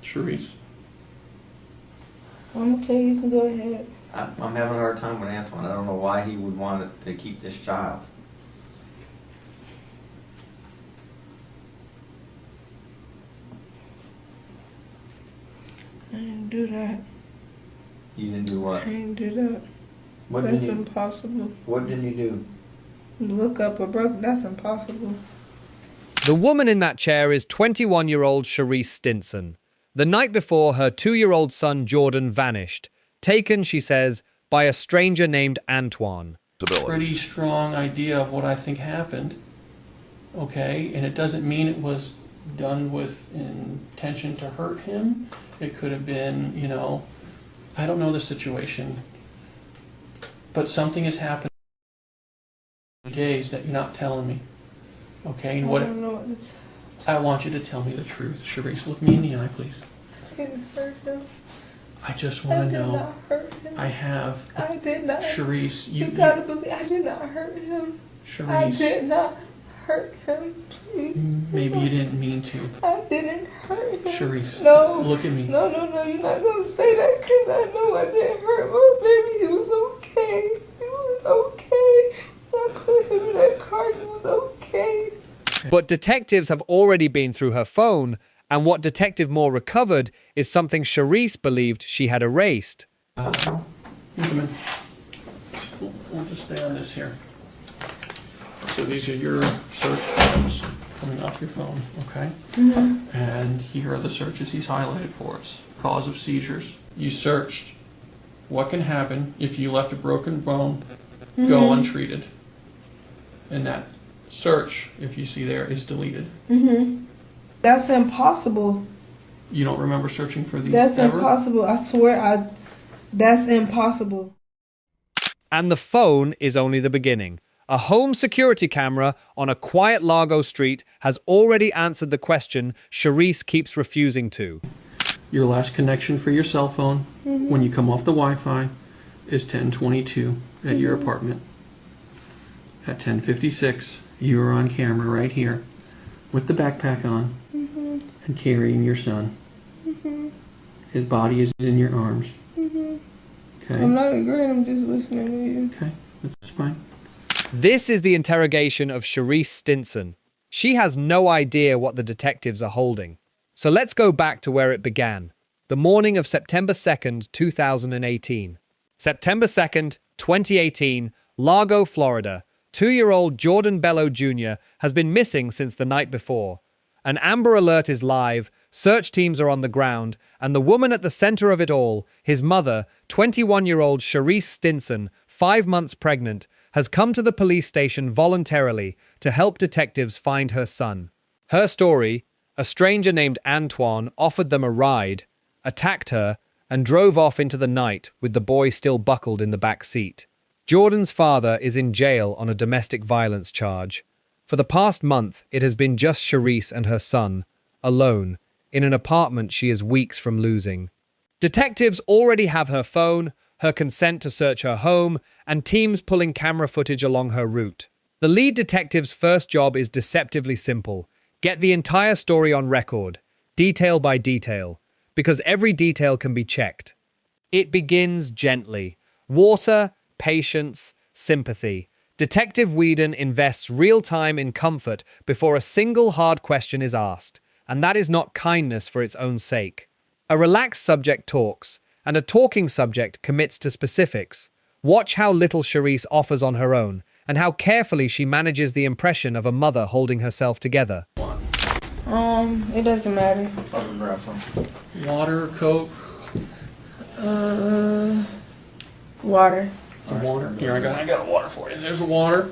Sharice. I'm okay, you can go ahead. I'm having a hard time with Antoine. I don't know why he would want to keep this child. I didn't do that. You didn't do what? I didn't do that. What That's did you, impossible. What did you do? Look up a broke, that's impossible. The woman in that chair is 21-year-old Sharice Stinson. The night before, her 2-year-old son Jordan vanished, taken, she says, by a stranger named Antoine. Pretty strong idea of what I think happened, okay? And it doesn't mean it was done with intention to hurt him. It could have been, you know, I don't know the situation, but something has happened in days that you're not telling me, okay? And I don't know what it's... I want you to tell me the truth. Sharice, look me in the eye, please. I didn't hurt him. I just want to know. I did not hurt him. I did not. Sharice, you gotta believe I did not hurt him. Sharice. I did not hurt him. Please. Maybe you didn't mean to. I didn't hurt him. Sharice. No. Look at me. No, you're not gonna say that because I know I didn't hurt my baby. He was okay. He was okay. When I put him in that car, he was okay. But detectives have already been through her phone, and what Detective Moore recovered is something Sharice believed she had erased. You come in. We'll just stay on this here. So these are your search terms coming off your phone, okay? Mm-hmm. And here are the searches he's highlighted for us. Cause of seizures. You searched what can happen if you left a broken bone go untreated. And that search, if you see there, is deleted. Mm-hmm. That's impossible. You don't remember searching for these That's ever? impossible. I swear, that's impossible. And the phone is only the beginning. A home security camera on a quiet Largo street has already answered the question Sharice keeps refusing to. Your last connection for your cell phone when you come off the Wi-Fi is 10:22 at your apartment. At 10:56, you are on camera right here with the backpack on and carrying your son. His body is in your arms. Okay. I'm not agreeing, I'm just listening to you. Okay, that's fine. This is the interrogation of Sharice Stinson. She has no idea what the detectives are holding. So let's go back to where it began. The morning of September 2nd, 2018. September 2nd, 2018, Largo, Florida. 2-year-old Jordan Bello Jr. has been missing since the night before. An Amber Alert is live, search teams are on the ground, and the woman at the center of it all, his mother, 21-year-old Sharice Stinson, 5 months pregnant, has come to the police station voluntarily to help detectives find her son. Her story: a stranger named Antoine offered them a ride, attacked her, and drove off into the night with the boy still buckled in the back seat. Jordan's father is in jail on a domestic violence charge. For the past month, it has been just Sharice and her son, alone, in an apartment she is weeks from losing. Detectives already have her phone, her consent to search her home, and teams pulling camera footage along her route. The lead detective's first job is deceptively simple. Get the entire story on record, detail by detail, because every detail can be checked. It begins gently. Water, patience, sympathy. Detective Whedon invests real time in comfort before a single hard question is asked, and that is not kindness for its own sake. A relaxed subject talks, and a talking subject commits to specifics. Watch how little Sharice offers on her own, and how carefully she manages the impression of a mother holding herself together. It doesn't matter. I'll grab some. Water, Coke. Water. Some water. Here, I got water for you. There's the water.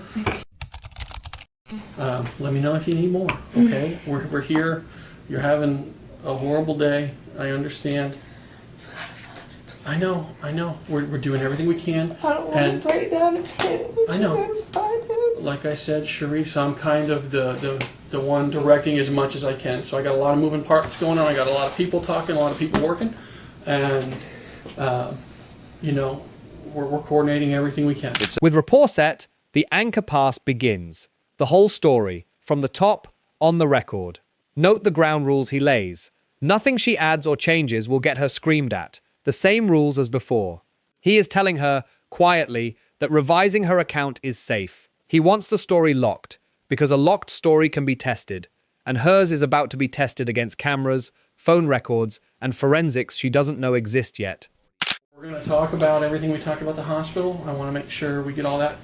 Let me know if you need more, okay? We're here. You're having a horrible day. I understand. I know. We're doing everything we can. I don't want to break down and pit. I know. You gotta find him. Like I said, Sharice, I'm kind of the one directing as much as I can. So I got a lot of moving parts going on. I got a lot of people talking, a lot of people working. And, you know, we're coordinating everything we can. With rapport set, the anchor pass begins. The whole story, from the top, on the record. Note the ground rules he lays. Nothing she adds or changes will get her screamed at. The same rules as before. He is telling her, quietly, that revising her account is safe. He wants the story locked, because a locked story can be tested, and hers is about to be tested against cameras, phone records, and forensics she doesn't know exist yet. We're going to talk about everything we talked about the hospital. I want to make sure we get all that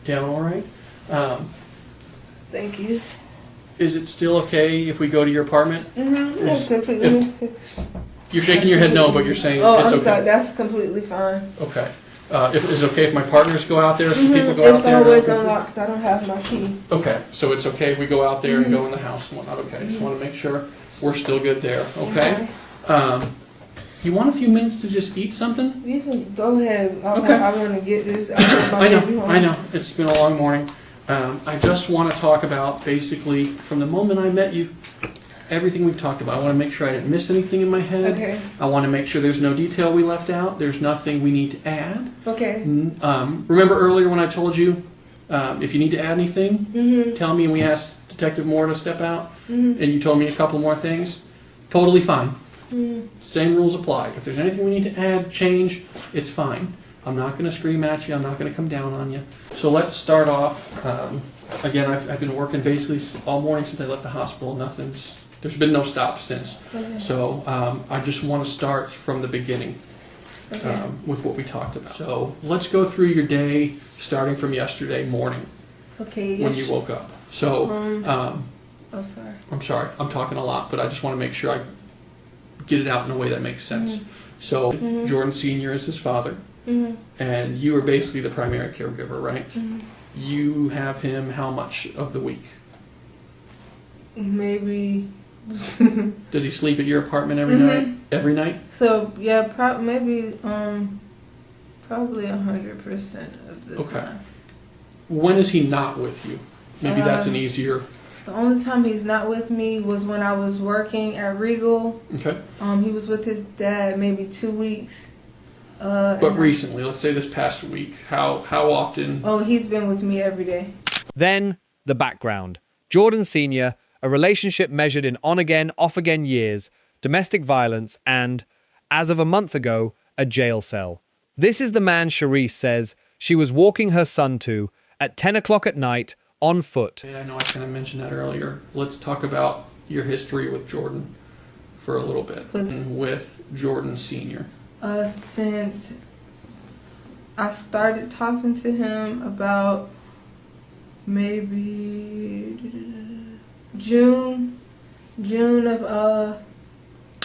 down all right. Thank you. Is it still okay if we go to your apartment? That's completely. You're shaking your head no, but you're saying Oh, it's I'm okay. sorry. That's completely fine. Okay. Is it okay if my partners go out there? Some people go out It's there. always unlocked because I don't have my key. Okay, so it's okay if we go out there and go in the house and whatnot. Okay, just want to make sure we're still good there. Okay. You want a few minutes to just eat something? You can go ahead. Okay. I want to get this. I know. It's been a long morning. I just want to talk about basically from the moment I met you, everything we've talked about. I want to make sure I didn't miss anything in my head. Okay. I want to make sure there's no detail we left out. There's nothing we need to add. Okay. Remember earlier when I told you if you need to add anything, tell me, and we asked Detective Moore to step out, and you told me a couple more things. Totally fine. Same rules apply. If there's anything we need to add, change, it's fine. I'm not going to scream at you. I'm not going to come down on you. So let's start off. Again, I've been working basically all morning since I left the hospital. There's been no stop since. Okay. So I just want to start from the beginning with what we talked about. So let's go through your day starting from yesterday morning Okay. when you woke up. So Oh, sorry. I'm sorry, I'm talking a lot, but I just want to make sure I get it out in a way that makes sense. So Jordan Sr. is his father, and you are basically the primary caregiver, right? You have him how much of the week? Maybe. Does he sleep at your apartment every night? Every night? So yeah, maybe probably 100% of the time. When is he not with you? Maybe that's an easier. The only time he's not with me was when I was working at Regal. Okay. He was with his dad maybe 2 weeks. But recently, let's say this past week, how often? Oh, he's been with me every day. Then, the background. Jordan Sr., a relationship measured in on-again, off-again years, domestic violence, and, as of a month ago, a jail cell. This is the man Sharice says she was walking her son to at 10 o'clock at night on foot. I know I kind of mentioned that earlier. Let's talk about your history with Jordan for a little bit. With Jordan Sr. Since I started talking to him about maybe June of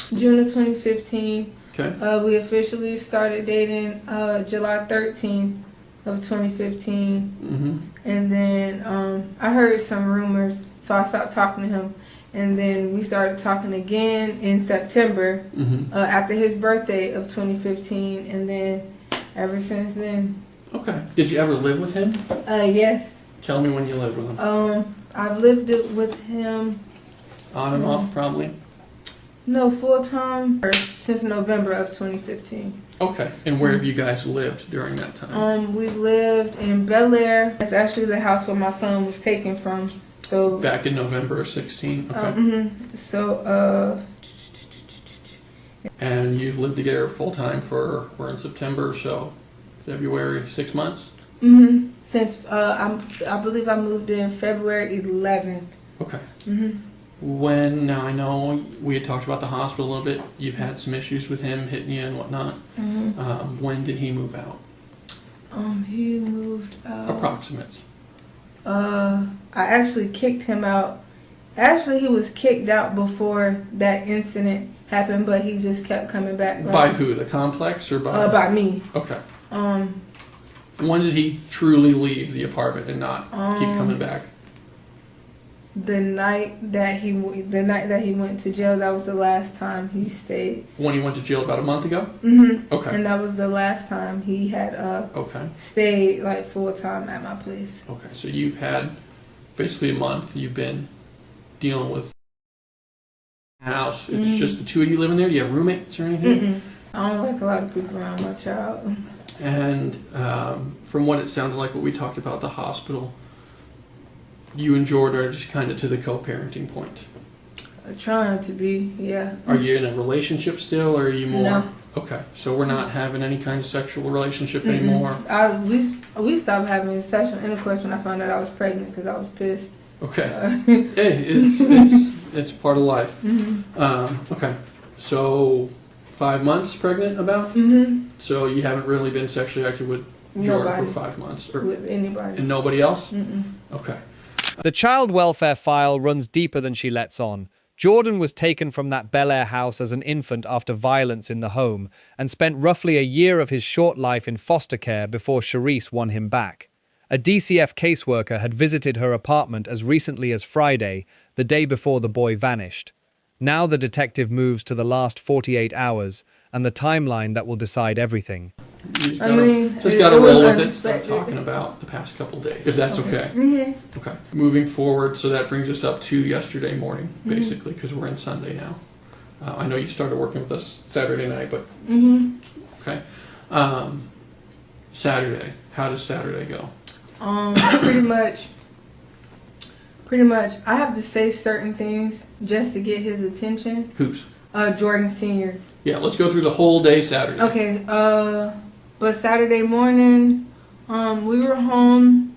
2015. Okay. We officially started dating July 13th of 2015. And then I heard some rumors, so I stopped talking to him. And then we started talking again in September after his birthday of 2015. And then ever since then. Okay. Did you ever live with him? Yes. Tell me when you lived with him. I've lived with him. On and off, probably? No, full time since November of 2015. Okay. And where have you guys lived during that time? We lived in Bel Air. That's actually the house where my son was taken from. So back in November of 16. Okay. And you've lived together full time we're in September, so February, 6 months. Since I believe I moved in February 11th. Okay. Now I know we had talked about the hospital a little bit. You've had some issues with him hitting you and whatnot. When did he move out? He moved out. Approximates. I actually kicked him out. Actually, he was kicked out before that incident happened, but he just kept coming back. By who? The complex or by? By me. Okay. When did he truly leave the apartment and not keep coming back? The night that he went to jail, that was the last time he stayed. When he went to jail about a month ago? Okay. And that was the last time he had stayed like full time at my place. Okay, so you've had basically a month you've been dealing with the house. It's just the two of you living there? Do you have roommates or anything? I don't like a lot of people around my child. And from what it sounded like, what we talked about at the hospital, you and Jordan are just kind of to the co-parenting point. Trying to be, yeah. Are you in a relationship still, or are you more? No. Okay, so we're not having any kind of sexual relationship anymore. We stopped having sexual intercourse when I found out I was pregnant because I was pissed. Okay. Hey, it's part of life. Okay, so 5 months pregnant about? So you haven't really been sexually active with Jordan for 5 months? Or, with anybody. and nobody else? Okay. The child welfare file runs deeper than she lets on. Jordan was taken from that Bel Air house as an infant after violence in the home and spent roughly a year of his short life in foster care before Sharice won him back. A DCF caseworker had visited her apartment as recently as Friday, the day before the boy vanished. Now the detective moves to the last 48 hours and the timeline that will decide everything. Just gotta roll with it. Start talking about the past couple days, if that's okay. Okay. Moving forward, so that brings us up to yesterday morning, basically, because we're in Sunday now. I know you started working with us Saturday night, but okay. Saturday. How does Saturday go? Pretty much. I have to say certain things just to get his attention. Whose? Jordan Sr. Yeah, let's go through the whole day Saturday. Okay. But Saturday morning, we were home.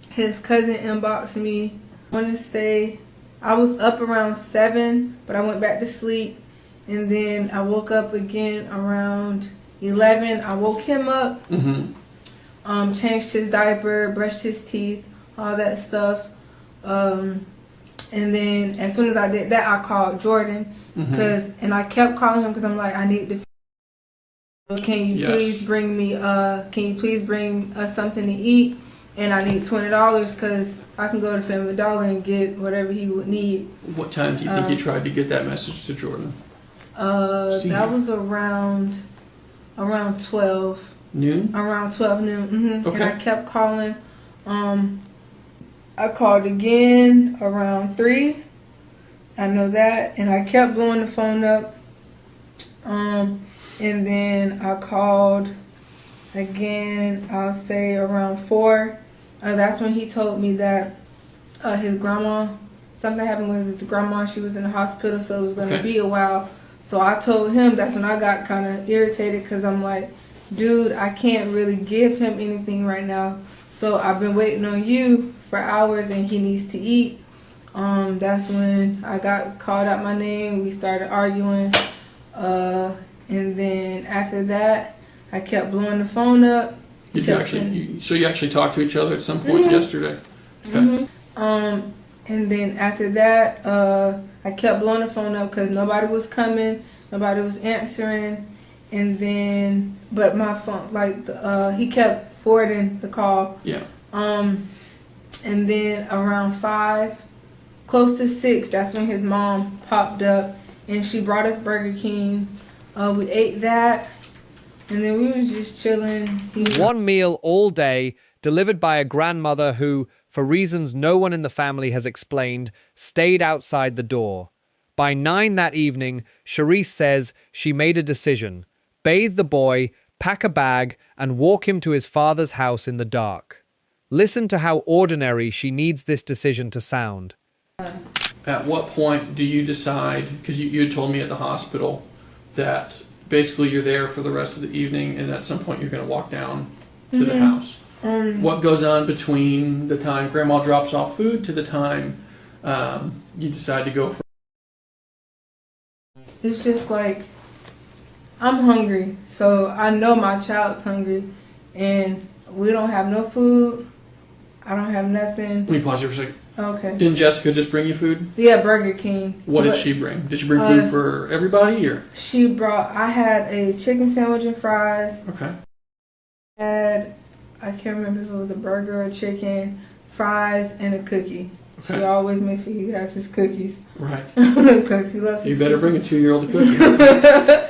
His cousin inboxed me. I want to say I was up around 7, but I went back to sleep. And then I woke up again around 11. I woke him up, changed his diaper, brushed his teeth, all that stuff. And then as soon as I did that, I called Jordan. And I kept calling him because I'm like, I need to. Can you please bring me? Can you please bring us something to eat? And I need $20 because I can go to Family Dollar and get whatever he would need. What time do you think you tried to get that message to Jordan? That was around 12 noon. Around 12 noon. Okay. And I kept calling. I called again around 3. I know that, and I kept blowing the phone up. And then I called again, I'll say around 4. That's when he told me that his grandma, something happened with his grandma. She was in the hospital, so it was going to be a while. So I told him, that's when I got kind of irritated because I'm like, dude, I can't really give him anything right now. So I've been waiting on you for hours and he needs to eat. That's when I got called out my name. We started arguing. And then after that, I kept blowing the phone up. Did you actually talked to each other at some point yesterday? Okay. And then after that, I kept blowing the phone up because nobody was coming, nobody was answering. And then, but my phone, he kept forwarding the call. Yeah. And then around 5, close to 6, that's when his mom popped up and she brought us Burger King. We ate that, and then we was just chilling. One meal all day, delivered by a grandmother who, for reasons no one in the family has explained, stayed outside the door. By 9 that evening, Sharice says she made a decision: bathe the boy, pack a bag, and walk him to his father's house in the dark. Listen to how ordinary she needs this decision to sound. At what point do you decide, because you had told me at the hospital that basically you're there for the rest of the evening and at some point you're going to walk down to the house. What goes on between the time Grandma drops off food to the time you decide to go for? It's just like, I'm hungry, so I know my child's hungry, and we don't have no food. I don't have nothing. Let me pause here for a second. Okay. Didn't Jessica just bring you food? Yeah, Burger King. What did she bring? Did she bring food for everybody, or? She brought, I had a chicken sandwich and fries. Okay. I can't remember if it was a burger or chicken, fries, and a cookie. Okay. She always makes sure he has his cookies. Right. Because he loves his You better cookies. bring a 2-year-old a cookie.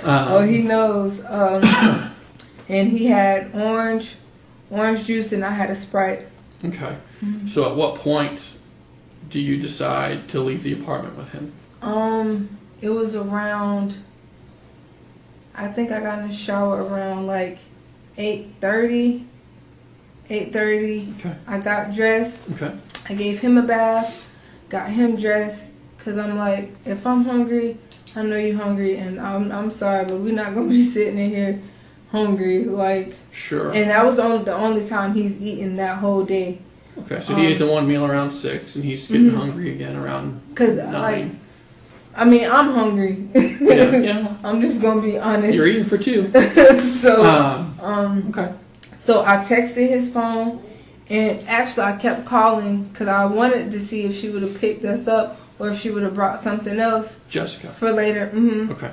Oh, he knows. And he had orange juice, and I had a Sprite. Okay. So at what point do you decide to leave the apartment with him? It was around, I think I got in the shower around like 8:30. Okay. I got dressed. Okay. I gave him a bath, got him dressed, Cause I'm like, if I'm hungry, I know you're hungry, and I'm sorry, but we're not gonna be sitting in here hungry. Like, Sure. and that was the only time he's eaten that whole day. Okay, so he ate the one meal around 6, and he's getting hungry again around 9. Like, I mean, I'm hungry. Yeah. I'm just gonna be honest. You're eating for 2. So, Okay. so I texted his phone, and actually I kept calling because I wanted to see if she would have picked us up or if she would have brought something else Jessica. for later. Okay.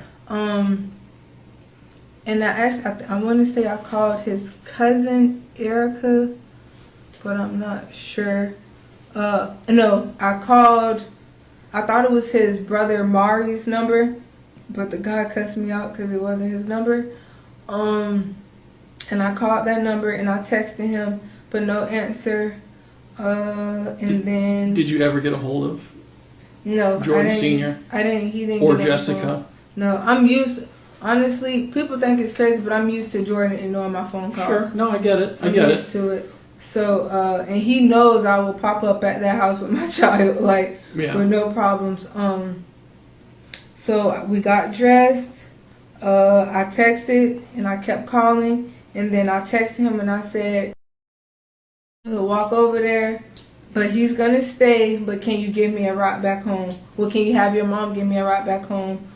And I want to say I called his cousin Erica, but I'm not sure. No, I thought it was his brother Mari's number, but the guy cussed me out because it wasn't his number. And I called that number and I texted him, but no answer. Then did you ever get a hold of no Jordan Sr.? I didn't. He didn't. Or get Jessica? No, I'm used. Honestly, people think it's crazy, but I'm used to Jordan ignoring my phone calls. Sure. No, I get it. I'm used to it. So, and he knows I will pop up at that house with my child, like, with no problems. So we got dressed. I texted and I kept calling, and then I texted him and I said, he'll walk over there, but he's gonna stay. But can you give me a ride back home? Well, can you have your mom give me a ride back home?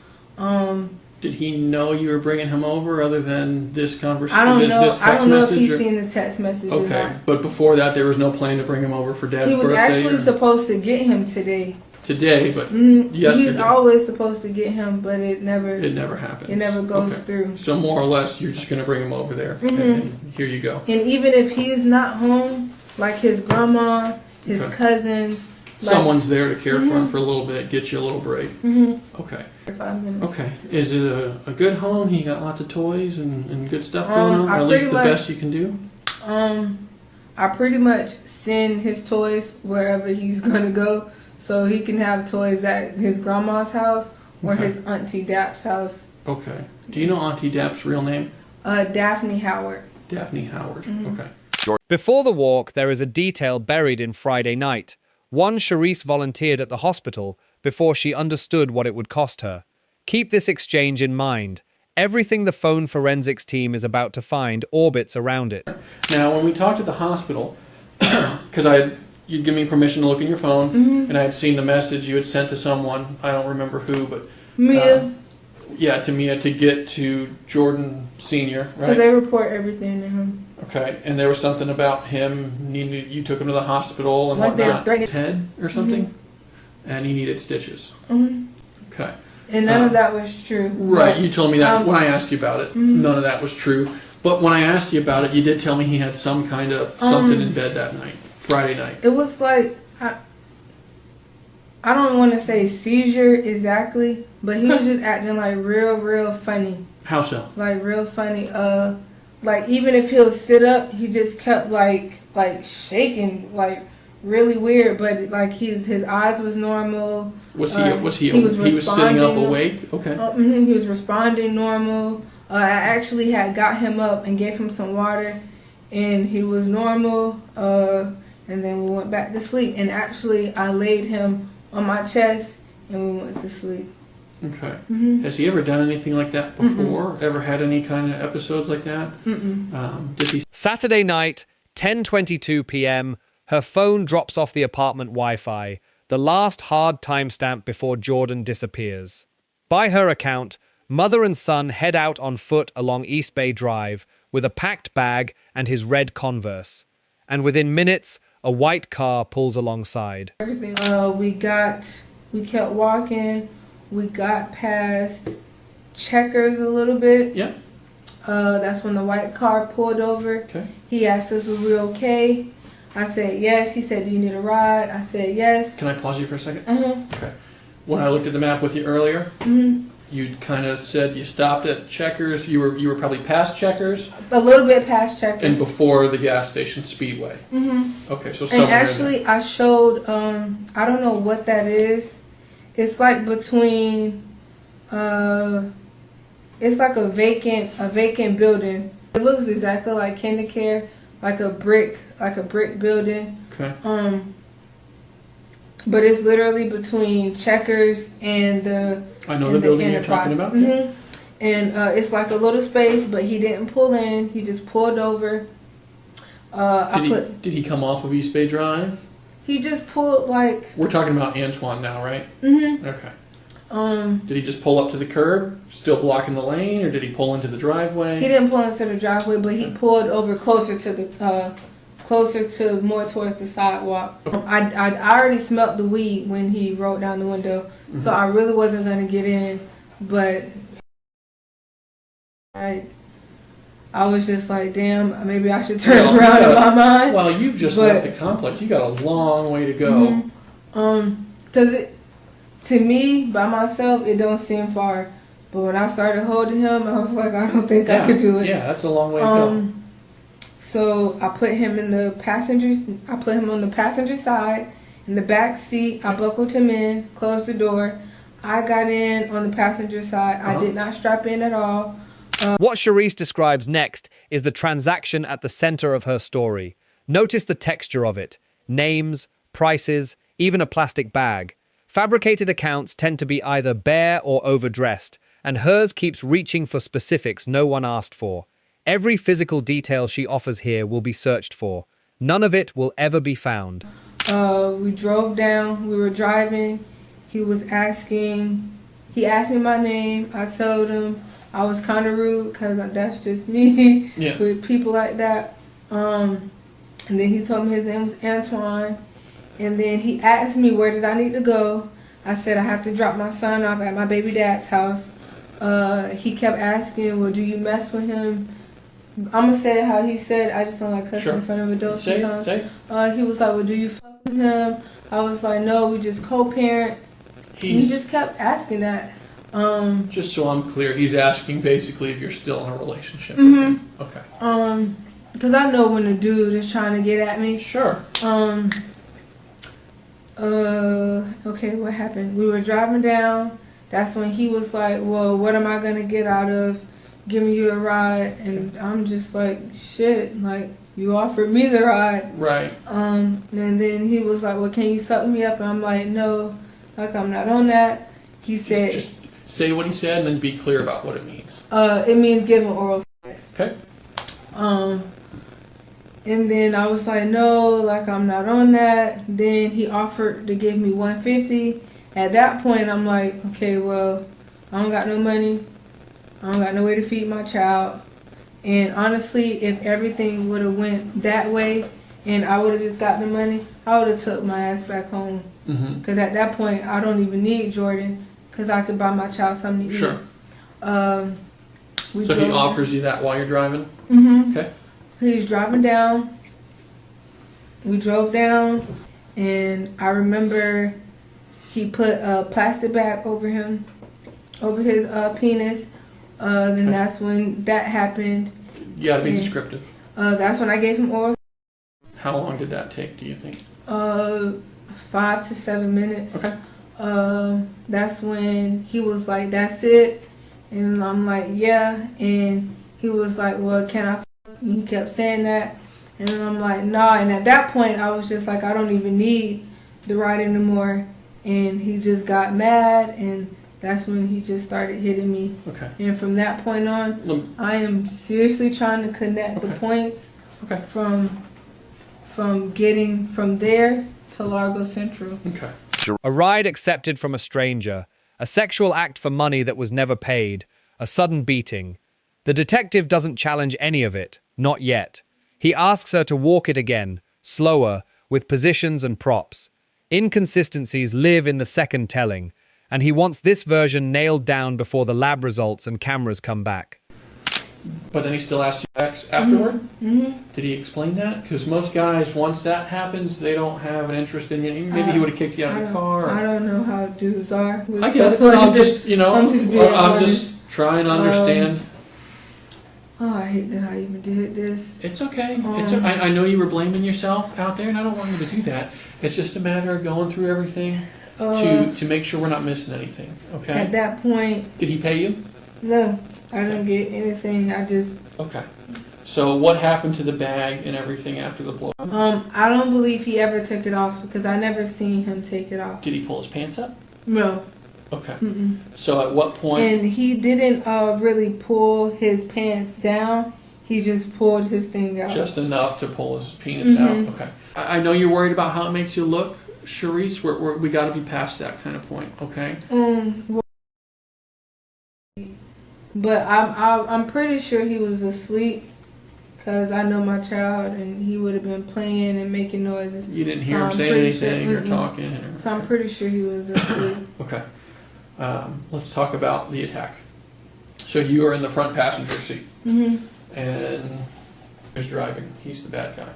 Did he know you were bringing him over, other than this conversation? I don't know. This I text don't know message if he's seen the text message. Or Okay, not. but before that, there was no plan to bring him over for Dad's birthday. He was actually supposed to get him today. Today, but yesterday. He's always supposed to get him, but it never happens. It never goes through. So more or less, you're just going to bring him over there, and here you go. And even if he's not home, like his grandma, his cousins, someone's there to care for him for a little bit, get you a little break. Okay. 5 minutes. Okay. Is it a good home? He got lots of toys and good stuff going on, or at least the best you can do? I pretty much send his toys wherever he's gonna go, so he can have toys at his grandma's house or his Auntie Dap's house. Okay. Do you know Auntie Dap's real name? Daphne Howard. Daphne Howard. Okay. Before the walk, there is a detail buried in Friday night. One Sharice volunteered at the hospital before she understood what it would cost her. Keep this exchange in mind. Everything the phone forensics team is about to find orbits around it. Now, when we talked at the hospital, because you'd give me permission to look in your phone, and I had seen the message you had sent to someone. I don't remember who, but Mia. To Mia to get to Jordan Sr., right? Because they report everything to him. Okay, and there was something about him. You took him to the hospital and his head or something, and he needed stitches. Okay. And none of that was true. Right, you told me that when I asked you about it. None of that was true. But when I asked you about it, you did tell me he had some kind of something in bed that night, Friday night. It was like, I don't want to say seizure exactly, but he was just acting like real funny. How so? Like real funny. Like even if he'll sit up, he just kept like shaking, like really weird. But like his eyes was normal. He was sitting up awake? Okay. He was responding normal. I actually had got him up and gave him some water, and he was normal. And then we went back to sleep. And actually, I laid him on my chest, and we went to sleep. Okay. Has he ever done anything like that before? Ever had any kind of episodes like that? Did he? Saturday night, 10:22 p.m., her phone drops off the apartment Wi-Fi, the last hard timestamp before Jordan disappears. By her account, mother and son head out on foot along East Bay Drive with a packed bag and his red Converse. And within minutes, a white car pulls alongside. Everything. We kept walking. We got past Checkers a little bit. Yeah. That's when the white car pulled over. Okay. He asked us, "Was we okay?" I said yes. He said, "Do you need a ride?" I said yes. Can I pause you for a second? Okay. When I looked at the map with you earlier, you kind of said you stopped at Checkers. You were probably past Checkers. A little bit past Checkers. And before the gas station Speedway. Okay, so somewhere. And actually, I showed. I don't know what that is. It's like between. It's like a vacant building. It looks exactly like KinderCare, like a brick building. Okay. but it's literally between Checkers and the. I know the building you're talking about. Mm-hmm. And it's like a little space, but he didn't pull in. He just pulled over. Did he come off of East Bay Drive? He just pulled like. We're talking about Antoine now, right? Mm-hmm. Okay. Did he just pull up to the curb, still blocking the lane, or did he pull into the driveway? He didn't pull into the driveway, but he pulled over closer to more towards the sidewalk. I already smelled the weed when he rolled down the window, so I really wasn't gonna get in, but I was just like, damn, maybe I should turn around in my mind. Well, you've just left the complex. You got a long way to go. Because to me, by myself, it don't seem far. But when I started holding him, I was like, I don't think I could do it. Yeah, that's a long way to go. So I put him on the passenger side, in the back seat. I buckled him in, closed the door. I got in on the passenger side. I did not strap in at all. What Sharice describes next is the transaction at the center of her story. Notice the texture of it. Names, prices, even a plastic bag. Fabricated accounts tend to be either bare or overdressed, and hers keeps reaching for specifics no one asked for. Every physical detail she offers here will be searched for. None of it will ever be found. We drove down. We were driving. He asked me my name. I told him. I was kind of rude because that's just me with people like that. And then he told me his name was Antoine. And then he asked me where did I need to go. I said I have to drop my son off at my baby dad's house. He kept asking, well, do you mess with him? I'm going to say it how he said. I just don't like cussing in front of adults sometimes. He was like, well, do you fuck with him? I was like, no, we just co-parent. He just kept asking that. Just so I'm clear, he's asking basically if you're still in a relationship with him. Okay. Because I know when a dude is trying to get at me. Sure. Okay, what happened? We were driving down. That's when he was like, well, what am I going to get out of giving you a ride? And I'm just like, shit, like, you offered me the ride. Right. And then he was like, well, can you suck me up? And I'm like, no, like, I'm not on that. He said... Just say what he said and then be clear about what it means. It means giving oral sex. Okay. And then I was like, no, like, I'm not on that. Then he offered to give me $150. At that point, I'm like, okay, well, I don't got no money. I don't got no way to feed my child. And honestly, if everything would have went that way and I would have just got the money, I would have took my ass back home. Because at that point, I don't even need Jordan because I could buy my child something to eat. Sure. So he offers you that while you're driving? Okay. He's driving down. We drove down, and I remember he put a plastic bag over him, over his penis. Then that's when that happened. You gotta be descriptive. That's when I gave him oral. How long did that take, do you think? 5 to 7 minutes. Okay. That's when he was like, that's it. And I'm like, yeah. And he was like, well, can I? And he kept saying that. And then I'm like, nah. And at that point, I was just like, I don't even need the ride anymore. And he just got mad. And that's when he just started hitting me. Okay. And from that point on, I am seriously trying to connect the points from getting from there to Largo Central. Okay. A ride accepted from a stranger, a sexual act for money that was never paid, a sudden beating. The detective doesn't challenge any of it, not yet. He asks her to walk it again, slower, with positions and props. Inconsistencies live in the second telling, and he wants this version nailed down before the lab results and cameras come back. But then he still asks you afterward? Did he explain that? Because most guys, once that happens, they don't have an interest in you. Maybe he would have kicked you out of the car. I don't know how dudes are. I get it. I'm just trying to understand. I hate that I even did this. It's okay. I know you were blaming yourself out there, and I don't want you to do that. It's just a matter of going through everything to make sure we're not missing anything. Okay. At that point, did he pay you? no, I didn't get anything. I just okay. So what happened to the bag and everything after the blow? I don't believe he ever took it off because I never seen him take it off. Did he pull his pants up? No. Okay. Mm-mm. So at what point? And he didn't really pull his pants down. He just pulled his thing out. Just enough to pull his penis out. Okay. I know you're worried about how it makes you look, Sharice. We got to be past that kind of point. Okay. But I'm pretty sure he was asleep because I know my child and he would have been playing and making noises. You didn't hear him saying anything or talking? So I'm pretty sure he was asleep. Okay. Let's talk about the attack. So you are in the front passenger seat. And who's driving? He's the bad guy.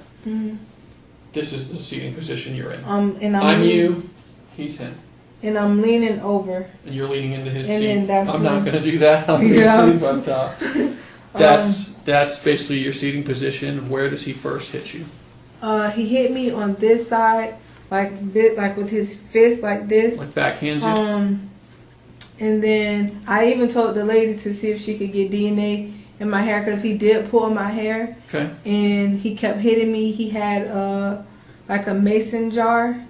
This is the seating position you're in. And I'm you. He's him. And I'm leaning over. And you're leaning into his And seat. then that's I'm not going to do that, obviously, but that's basically your seating position. Where does he first hit you? He hit me on this side, like this, like with his fist, like this. Like backhands you? And then I even told the lady to see if she could get DNA in my hair because he did pull my hair. Okay. And he kept hitting me. He had like a mason jar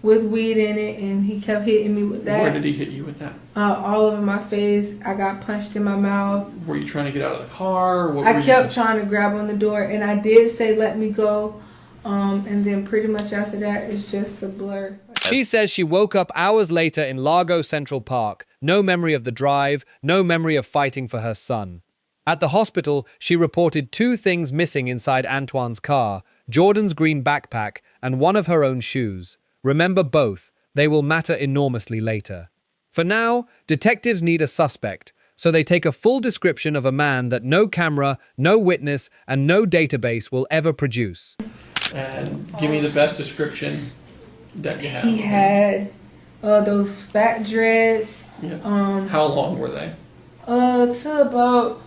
with weed in it, and he kept hitting me with that. Where did he hit you with that? All over my face. I got punched in my mouth. Were you trying to get out of the car? Or what I kept trying to grab on the door, and I did say, "Let me go." And then pretty much after that, it's just a blur. She says she woke up hours later in Largo Central Park. No memory of the drive, no memory of fighting for her son. At the hospital, she reported 2 things missing inside Antoine's car: Jordan's green backpack and one of her own shoes. Remember both. They will matter enormously later. For now, detectives need a suspect, so they take a full description of a man that no camera, no witness, and no database will ever produce. And give me the best description that you have. He had those fat dreads. Yeah. How long were they? To about,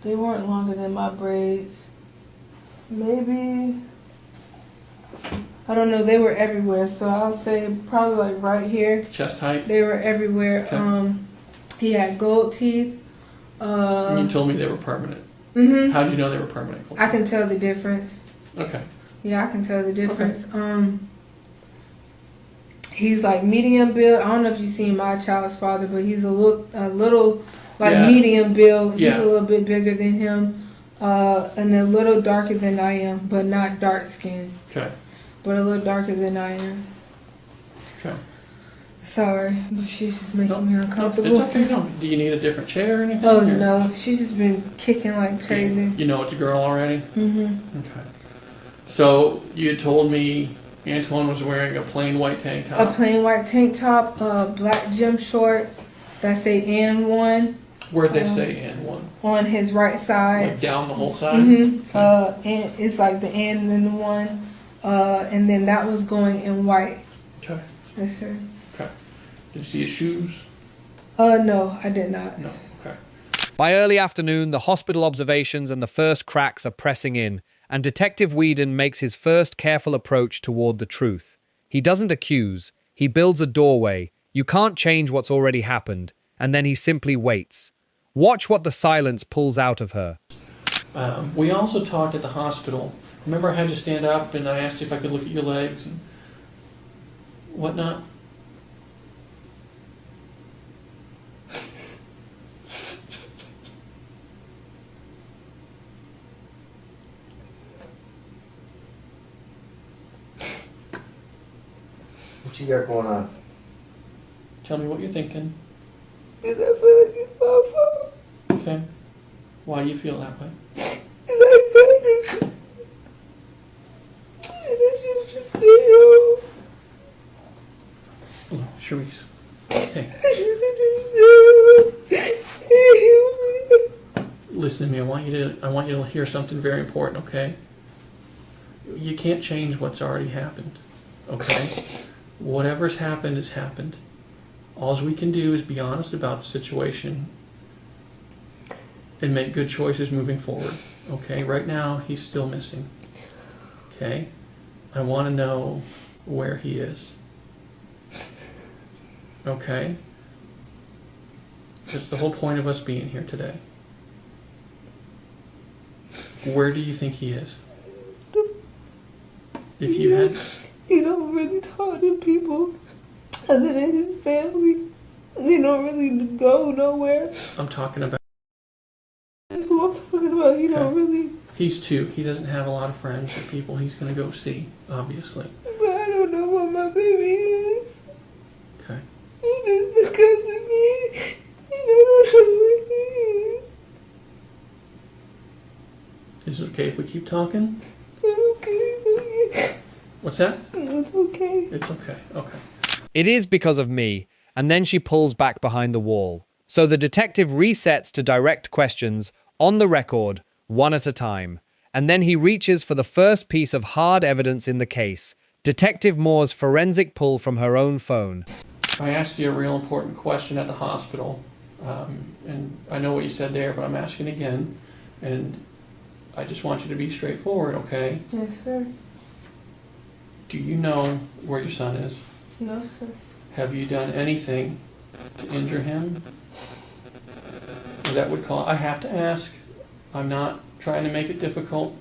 they weren't longer than my braids. Maybe, I don't know, they were everywhere. So I'll say probably like right here. Chest height? They were everywhere. Okay. He had gold teeth. And you told me they were permanent. How'd you know they were permanent? I can tell the difference. Okay. Yeah, I can tell the difference. Okay. He's like medium build. I don't know if you've seen my child's father, but he's a little like medium build. He's a little bit bigger than him. And a little darker than I am, but not dark skin. Okay. But a little darker than I am. Okay. Sorry, but she's just making me uncomfortable. It's okay. No. Do you need a different chair or anything? Oh, no. She's just been kicking like crazy. You know it's a girl already? Okay. So you told me Antoine was wearing a plain white tank top. A plain white tank top, black gym shorts that say N1. Where'd they say N1? On his right side. Like down the whole side? Okay. And it's like the N and then the 1. And then that was going in white. Okay. Yes, sir. Okay. Did you see his shoes? No, I did not. No. Okay. By early afternoon, the hospital observations and the first cracks are pressing in, and Detective Whedon makes his first careful approach toward the truth. He doesn't accuse, he builds a doorway. You can't change what's already happened, and then he simply waits. Watch what the silence pulls out of her. We also talked at the hospital. Remember I had you stand up and I asked you if I could look at your legs and whatnot? What you got going on? Tell me what you're thinking. Because I feel like it's my fault. Okay. Why do you feel that way? Because I panicked. And I should have just stayed home. Oh, Sharice. Hey. I should have just stayed home. Listen to me. I want you to hear something very important, okay? You can't change what's already happened. Okay? Whatever's happened has happened. All we can do is be honest about the situation and make good choices moving forward. Okay? Right now, he's still missing. Okay? I want to know where he is. Okay? That's the whole point of us being here today. Where do you think he is? If you had... He don't really talk to people other than his family. He don't really go nowhere. I'm talking about... That's who I'm talking about. He don't Okay. really... He's 2. He doesn't have a lot of friends or people he's going to go see, obviously. But I don't know what my baby is. Okay. It is because of me. I don't know what he is. Is it okay if we keep talking? Okay, it's okay. What's that? It's okay. It's okay. Okay. It is because of me, and then she pulls back behind the wall. So the detective resets to direct questions on the record, one at a time, and then he reaches for the first piece of hard evidence in the case, Detective Moore's forensic pull from her own phone. I asked you a real important question at the hospital, and I know what you said there, but I'm asking again, and I just want you to be straightforward, okay? Yes, sir. Do you know where your son is? No, sir. Have you done anything to injure him? That would call... I have to ask. I'm not trying to make it difficult.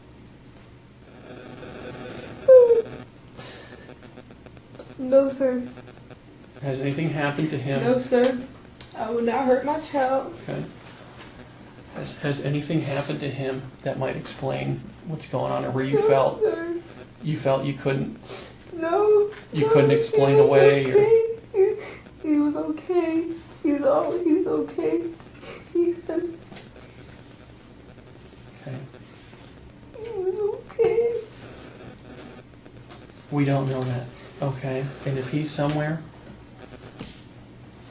No, sir. Has anything happened to him? No, sir. I would not hurt my child. Okay. Has anything happened to him that might explain what's going on, or where you No, felt sir. you couldn't No. You couldn't explain He was away, or- Okay. He was okay. He's okay. He okay? was okay. We don't know that. Okay. And if he's somewhere,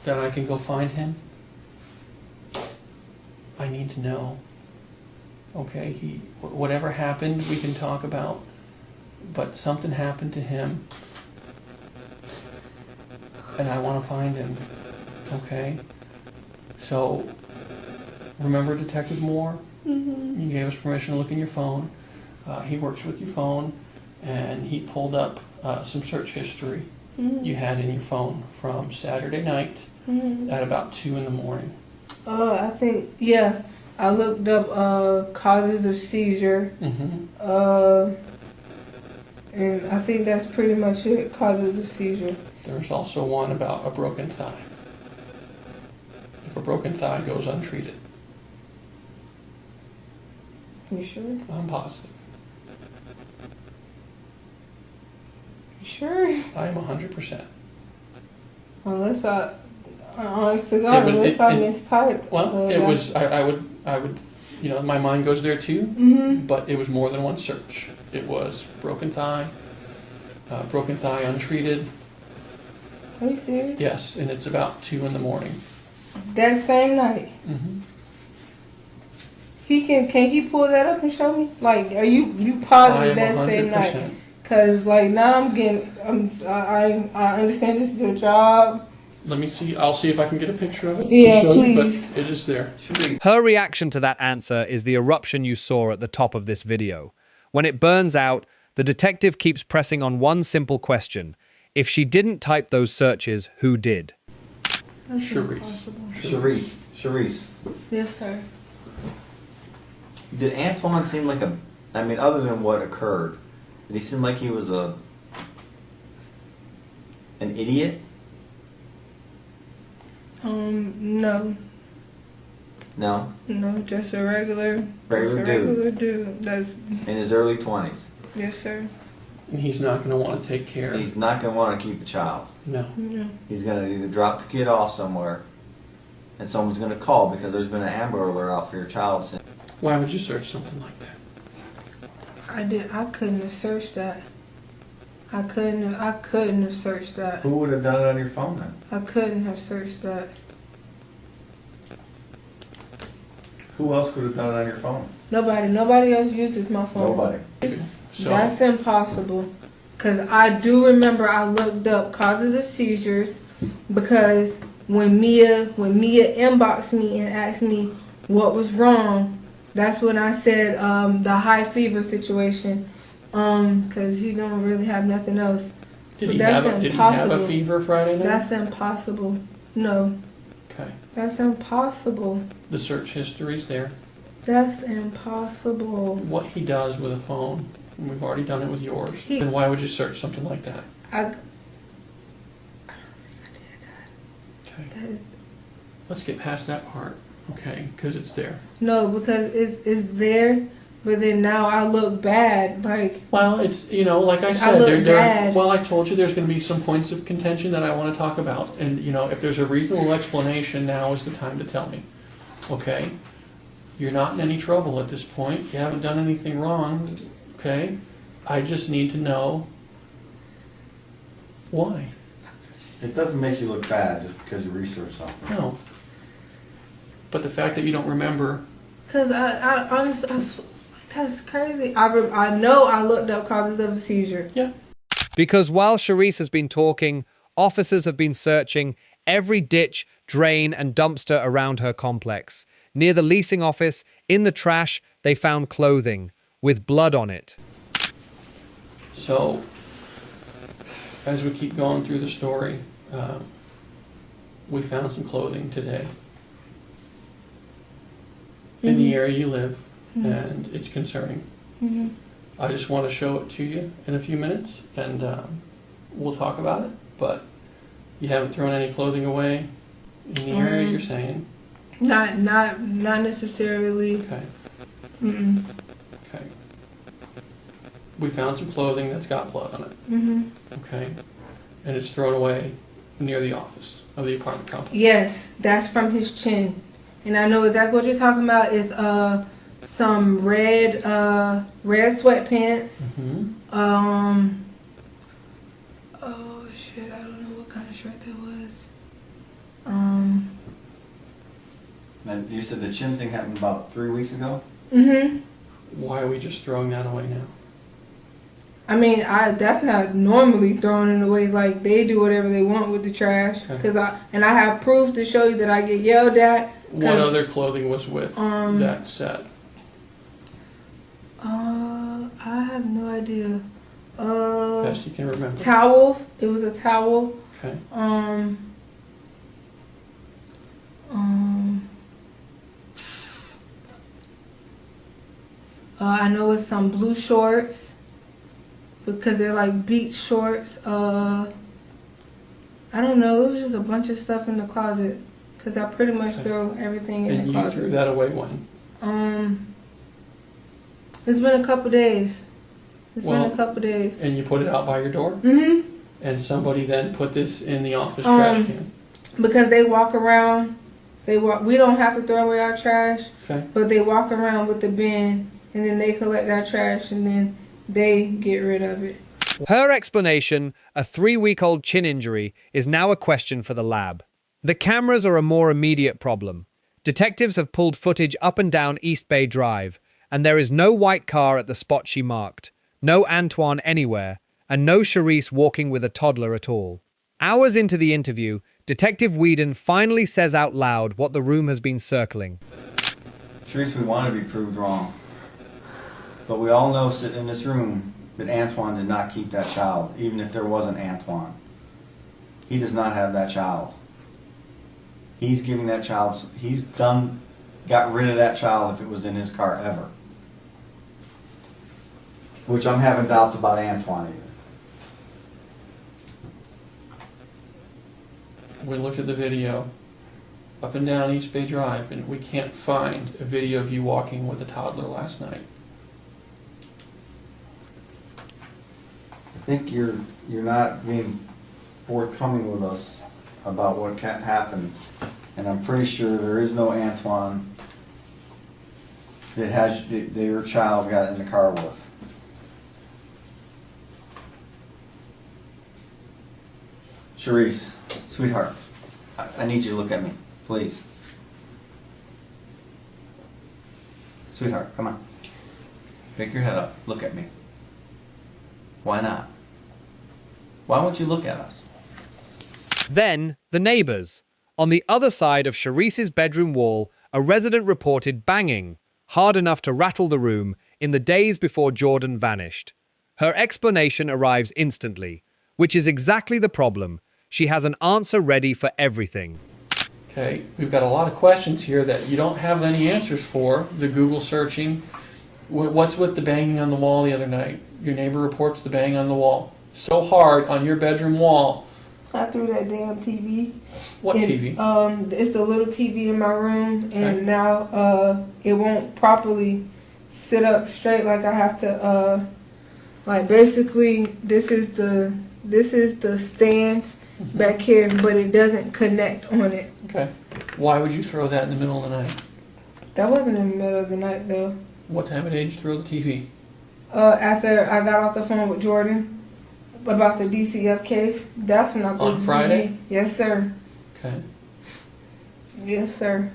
that I can go find him. I need to know. Okay. Whatever happened, we can talk about. But something happened to him, and I want to find him. Okay. So, remember Detective Moore? Mm-hmm. You gave us permission to look in your phone. He works with your phone, and he pulled up some search history Mm-hmm. you had in your phone from Saturday night Mm-hmm. at about 2 in the morning. I think, yeah. I looked up causes of seizure. Mm-hmm. And I think that's pretty much it. Causes of seizure. There's also one about a broken thigh. If a broken thigh goes untreated. You sure? I'm positive. You sure? I am 100%. Unless honest to God, It was- unless I mistyped. Well, it was, I would, you know, my mind goes there too, Mm-hmm. but it was more than one search. It was broken thigh untreated. Are you serious? Yes, and it's about 2 in the morning. That same night. Mm-hmm. Can he pull that up and show me? Like, are you I positive am that same 100%. night? Cause like now I understand this is your job. Let me see. I'll see if I can get a picture of it. Yeah, to show you, please. but it is there. Her reaction to that answer is the eruption you saw at the top of this video. When it burns out, the detective keeps pressing on one simple question. If she didn't type those searches, who did? That's Sharice. impossible. Sharice. Yes, sir. Did Antoine seem like other than what occurred, did he seem like he was an idiot? No, No? just a regular Regular dude. regular dude. That's In his early 20s. yes, sir. And he's not going to want to take care. He's not going to want to keep a child. No. No. He's going to either drop the kid off somewhere and someone's going to call because there's been an Amber Alert out for your child since. Why would you search something like that? I couldn't have searched that. I couldn't have searched that. Who would have done it on your phone then? I couldn't have searched that. Who else could have done it on your phone? Nobody else uses my phone. Nobody. So, That's impossible. Because I do remember I looked up causes of seizures because when Mia inboxed me and asked me what was wrong, that's when I said the high fever situation. Because he don't really have nothing else. did but he that's have a impossible. fever Friday night? That's impossible. No, Okay. that's impossible. The search history's there. That's impossible. What he does with a phone, and we've already done it with yours, then why would you search something like that? I don't think Okay. that is Let's get past that part, okay? Because it's there. no, because it's there, but then now I look bad. Like, Well, it's, you know, like I said, look bad. well, I told you there's going to be some points of contention that I want to talk about. And, you know, if there's a reasonable explanation, now is the time to tell me, okay? You're not in any trouble at this point. You haven't done anything wrong, okay? I just need to know why. It doesn't make you look bad just because you research something. No. But the fact that you don't remember, cause I honestly, that's crazy. I know I looked up causes of a seizure. yeah. Because while Sharice has been talking, officers have been searching every ditch, drain, and dumpster around her complex. Near the leasing office, in the trash, they found clothing with blood on it. So, as we keep going through the story, we found some clothing today in the area you live, and it's concerning. Mm-hmm. I just want to show it to you in a few minutes, and we'll talk about it. But you haven't thrown any clothing away in the area you're saying. Not necessarily. Okay. Mm-mm. Okay. We found some clothing that's got blood on it. Mm-hmm. Okay. And it's thrown away near the office of the apartment complex. Yes, that's from his chin, and I know exactly what you're talking about. Is some red sweatpants. Mm-hmm. Oh shit! I don't know what kind of shirt that was. And you said the chin thing happened about 3 weeks ago? Mm-hmm. Why are we just throwing that away now? I mean, that's not normally thrown in away. Like, they do whatever they want with the trash. Okay. I have proof to show you that I get yelled at. What other clothing was with that set? I have no idea. Best you can remember. Towels. It was a towel. Okay. I know it's some blue shorts because they're like beach shorts. I don't know. It was just a bunch of stuff in the closet because I pretty much Okay. throw everything in And the you closet. threw that away when? It's been a couple days. It's been Well, a couple days. And you put it out by your door? Mm-hmm. And somebody then put this in the office trash can? Because they walk around. We don't have to throw away our trash, Okay. but they walk around with the bin, and then they collect our trash, and then they get rid of it. Her explanation, a 3-week-old chin injury, is now a question for the lab. The cameras are a more immediate problem. Detectives have pulled footage up and down East Bay Drive, and there is no white car at the spot she marked, no Antoine anywhere, and no Sharice walking with a toddler at all. Hours into the interview, Detective Whedon finally says out loud what the room has been circling. Sharice, we want to be proved wrong. But we all know sitting in this room that Antoine did not keep that child, even if there was an Antoine. He does not have that child. He's giving that child, got rid of that child if it was in his car ever. Which I'm having doubts about Antoine either. We looked at the video up and down East Bay Drive, and we can't find a video of you walking with a toddler last night. I think you're not being forthcoming with us about what happened, and I'm pretty sure there is no Antoine that your child got in the car with. Sharice, sweetheart, I need you to look at me, please. Sweetheart, come on. Pick your head up. Look at me. Why not? Why won't you look at us? Then, the neighbors. On the other side of Sharice's bedroom wall, a resident reported banging, hard enough to rattle the room, in the days before Jordan vanished. Her explanation arrives instantly, which is exactly the problem. She has an answer ready for everything. Okay, we've got a lot of questions here that you don't have any answers for. The Google searching. What's with the banging on the wall the other night? Your neighbor reports the bang on the wall. So hard on your bedroom wall. I threw that damn TV. What TV? It's the little TV in my room, and now it won't properly sit up straight. Like I have to, like basically this is the stand back here, but it doesn't connect on it. Okay. Why would you throw that in the middle of the night? That wasn't in the middle of the night though. What time of day did you throw the TV? After I got off the phone with Jordan about the DCF case, that's when I threw On the Friday? TV. Yes, sir. Okay. Yes, sir.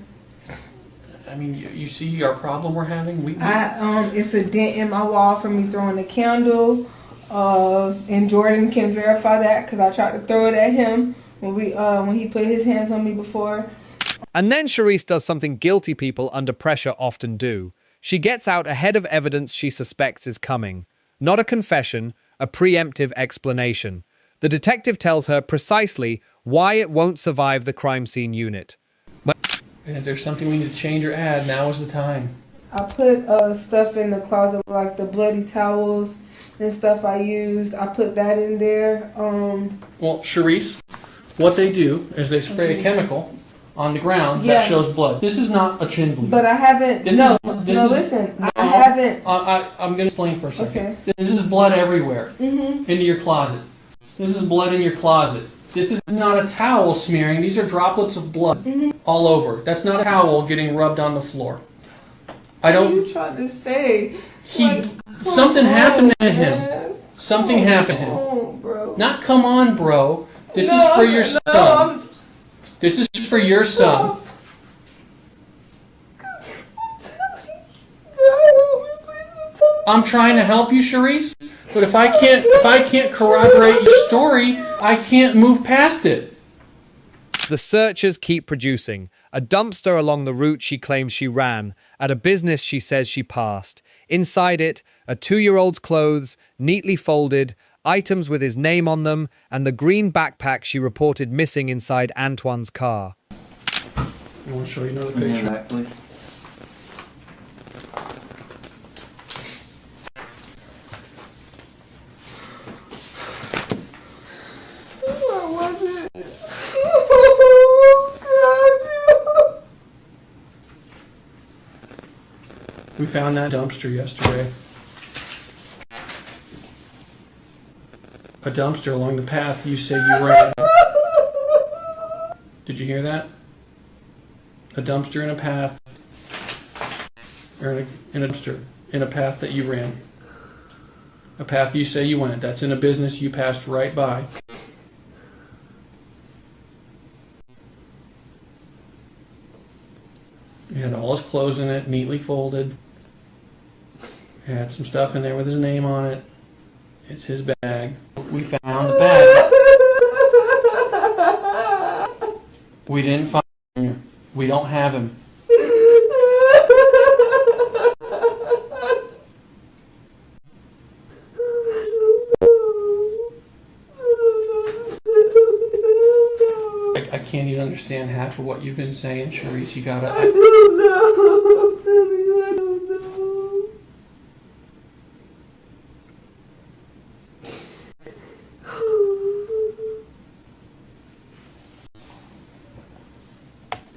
I mean, you see our problem we're having? It's a dent in my wall from me throwing a candle. And Jordan can verify that because I tried to throw it at him when he put his hands on me before. And then Sharice does something guilty people under pressure often do. She gets out ahead of evidence she suspects is coming. Not a confession, a preemptive explanation. The detective tells her precisely why it won't survive the crime scene unit. And if there's something we need to change or add, now is the time. I put stuff in the closet like the bloody towels and stuff I used. I put that in there. Well, Sharice, what they do is they spray a chemical on the ground that shows blood. This is not a chin bleed. But I haven't. Listen. I haven't. I'm going to explain for a second. Okay. This is blood everywhere into your closet. This is blood in your closet. This is not a towel smearing. These are droplets of blood all over. That's not a towel getting rubbed on the floor. What are you trying to say? Something happened to him. Something happened to him. Oh, bro. Not come on, bro. This is for your son. This is for your son. I'm trying to help you, Sharice, but if I can't corroborate your story, I can't move past it. The searchers keep producing. A dumpster along the route she claims she ran, at a business she says she passed. Inside it, a 2-year-old's clothes, neatly folded, items with his name on them, and the green backpack she reported missing inside Antoine's car. I want to show you another Bring picture. it back, please. Where was it? We found that dumpster yesterday. A dumpster along the path you say you ran. Did you hear that? A dumpster in a path, or in a dumpster in a path that you ran. A path you say you went. That's in a business you passed right by. He had all his clothes in it, neatly folded. He had some stuff in there with his name on it. It's his bag. We found the bag. We didn't find him. We don't have him. I can't even understand half of what you've been saying, Sharice. You gotta... I don't know. I'm telling you, I don't know.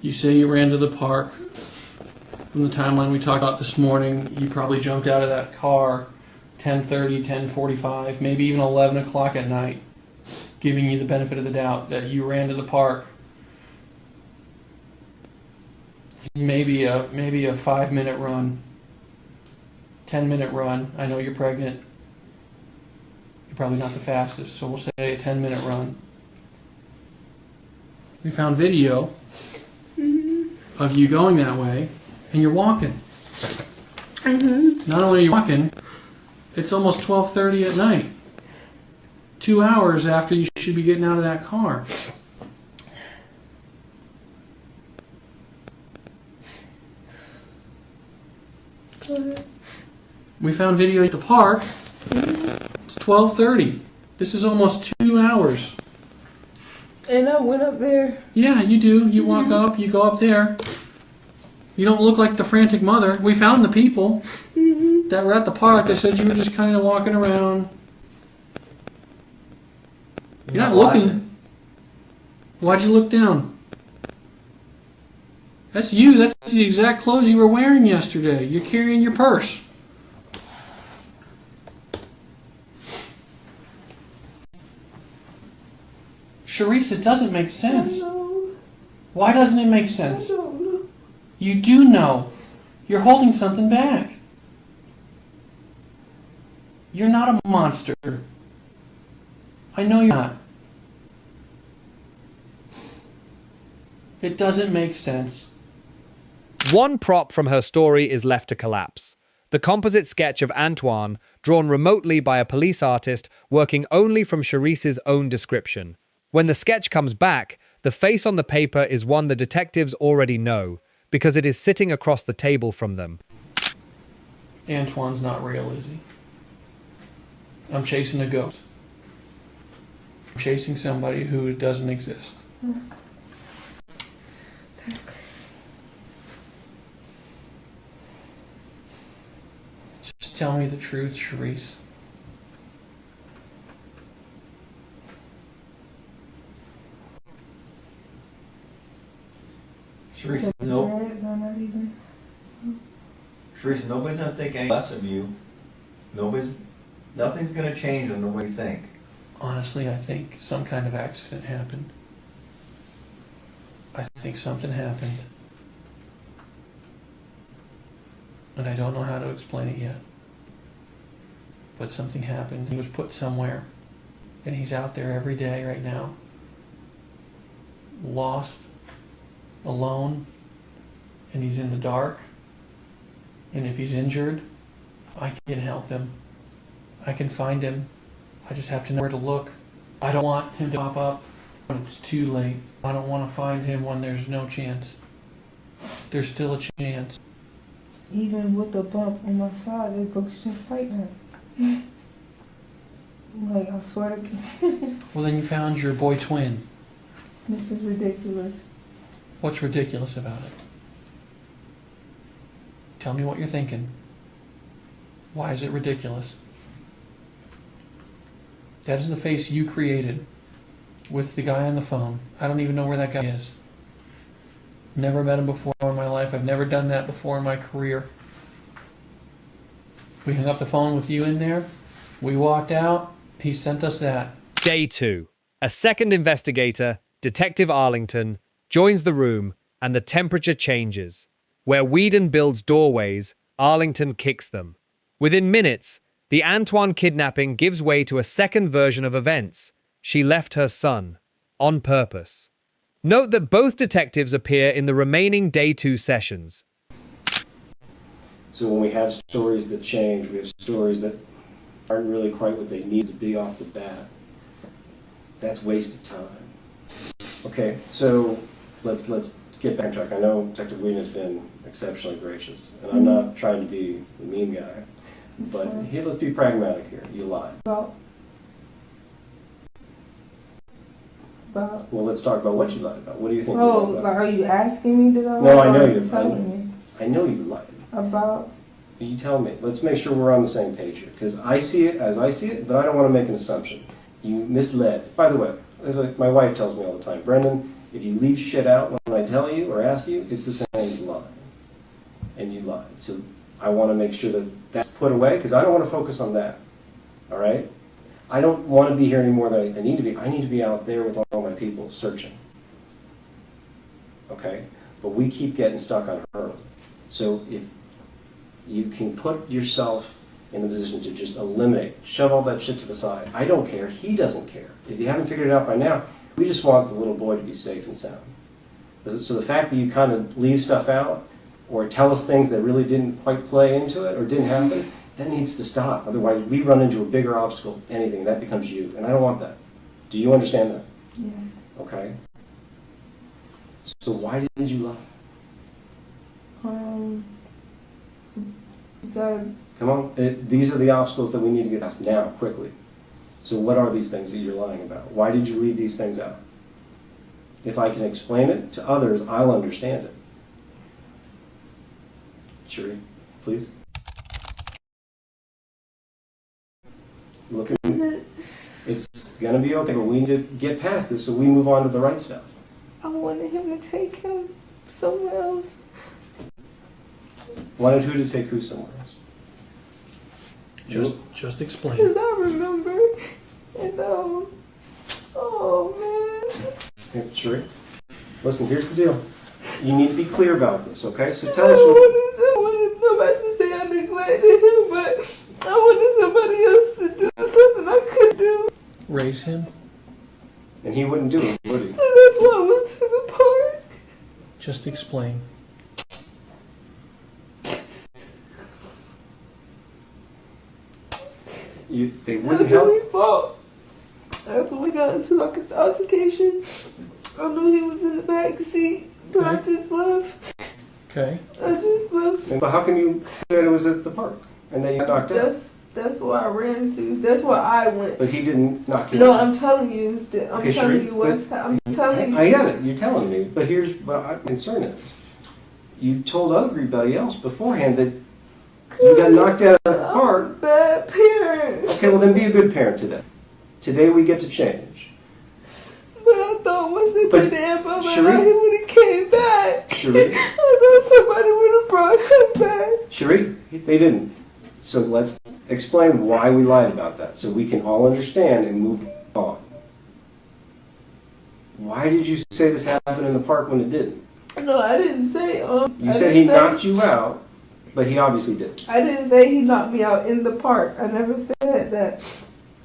You say you ran to the park. From the timeline we talked about this morning, you probably jumped out of that car 10:30, 10:45, maybe even 11 o'clock at night, giving you the benefit of the doubt that you ran to the park. It's maybe a 5-minute run, 10-minute run. I know you're pregnant. You're probably not the fastest, so we'll say a 10-minute run. We found video of you going that way, and you're walking. Not only are you walking, it's almost 12:30 at night. 2 hours after you should be getting out of that car. We found video at the park. It's 12:30. This is almost 2 hours. And I went up there. Yeah, you do. You walk up, you go up there. You don't look like the frantic mother. We found the people that were at the park. They said you were just kind of walking around. You're not looking. watching. Why'd you look down? That's you. That's the exact clothes you were wearing yesterday. You're carrying your purse. Sharice, it doesn't make sense. Why doesn't it make sense? You do know. You're holding something back. You're not a monster. I know you're not. It doesn't make sense. One prop from her story is left to collapse. The composite sketch of Antoine, drawn remotely by a police artist working only from Sharice's own description. When the sketch comes back, the face on the paper is one the detectives already know, because it is sitting across the table from them. Antoine's not real, is he? I'm chasing a ghost. I'm chasing somebody who doesn't exist. That's crazy. Just tell me the truth, Sharice. Sharice, The nope. dreads are not even. Sharice, nobody's gonna think any less of you. Nothing's gonna change on the way you think. Honestly, I think some kind of accident happened. I think something happened. And I don't know how to explain it yet. But something happened. He was put somewhere. And he's out there every day right now. Lost. Alone. And he's in the dark. And if he's injured, I can help him. I can find him. I just have to know where to look. I don't want him to pop up when it's too late. I don't want to find him when there's no chance. There's still a chance. Even with the bump on my side, it looks just like that. Like, I swear to God. Well, then you found your boy twin. This is ridiculous. What's ridiculous about it? Tell me what you're thinking. Why is it ridiculous? That is the face you created with the guy on the phone. I don't even know where that guy is. Never met him before in my life. I've never done that before in my career. We hung up the phone with you in there. We walked out. He sent us that. Day 2. A second investigator, Detective Arlington, joins the room and the temperature changes. Where Whedon builds doorways, Arlington kicks them. Within minutes, the Antoine kidnapping gives way to a second version of events. She left her son. On purpose. Note that both detectives appear in the remaining Day 2 sessions. So when we have stories that change, we have stories that aren't really quite what they need to be off the bat. That's wasted time. Okay, so let's get back on track. I know Detective Whedon has been exceptionally gracious, and I'm not trying to be the mean guy, but here, let's be pragmatic here. You lied. About. Well, let's talk about what you lied about. What do you think? Oh, you lied like, about? are you asking me that I lied? No, I know or you. telling me I know you lied. about. You tell me. Let's make sure we're on the same page here, because I see it as I see it, but I don't want to make an assumption. You misled. By the way, as my wife tells me all the time, Brendan, if you leave shit out when I tell you or ask you, it's the same as lying. And you lied. So I want to make sure that that's put away, because I don't want to focus on that. All right? I don't want to be here any more than I need to be. I need to be out there with all my people searching. Okay? But we keep getting stuck on hurdles. So if you can put yourself in the position to just eliminate, shove all that shit to the side. I don't care. He doesn't care. If you haven't figured it out by now, we just want the little boy to be safe and sound. So the fact that you kind of leave stuff out or tell us things that really didn't quite play into it or didn't happen, that needs to stop. Otherwise, we run into a bigger obstacle, anything, that becomes you. And I don't want that. Do you understand that? Yes. Okay. So why did you lie? You gotta. Come on. These are the obstacles that we need to get past now, quickly. So what are these things that you're lying about? Why did you leave these things out? If I can explain it to others, I'll understand it. Sheree, please. Look at me. It's gonna be okay, but we need to get past this so we move on to the right stuff. I wanted him to take him somewhere else. Wanted who to take who somewhere else? Just explain. Because I remember, and oh man. Hey, Sheree, listen, here's the deal. You need to be clear about this, okay? So tell I us what... wanted nobody to say I neglected him, but I wanted somebody else to do something I couldn't do. Raise him. And he wouldn't do it, would he? So that's why I went to the park. Just explain. They wouldn't After we help. fought, after we got into like an altercation, I knew he was in the back seat, but I Okay. just left. Okay. I just left. But how can you say it was at the park and then you got knocked out? That's where I ran to. That's where I went. But he didn't knock you No, out. I'm telling you. I'm Okay, telling Sheree, you what's. I'm telling you. I get it. You're telling me. But here's what my concern is. You told everybody else beforehand that you got knocked out of the I'm a park. bad parent. Okay, well then be a good parent today. Today we get to change. But I thought once they But, put the amp on my Sheree- life, he would have came back. Sheree- I thought somebody would have brought him back. Sheree, they didn't. So let's explain why we lied about that so we can all understand and move on. Why did you say this happened in the park when it didn't? No, I didn't say. You I said didn't he say- knocked you out, but he obviously did. I didn't say he knocked me out in the park. I never said that.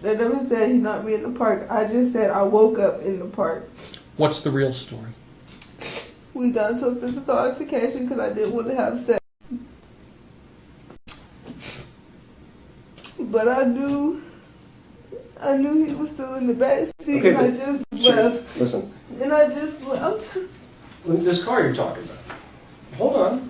I never said he knocked me in the park. I just said I woke up in the park. What's the real story? We got into a physical altercation because I didn't want to have sex. But I knew he was still in the back seat, Okay, and I but just Sheree, left. listen. And I just left. This car you're talking about. Hold on.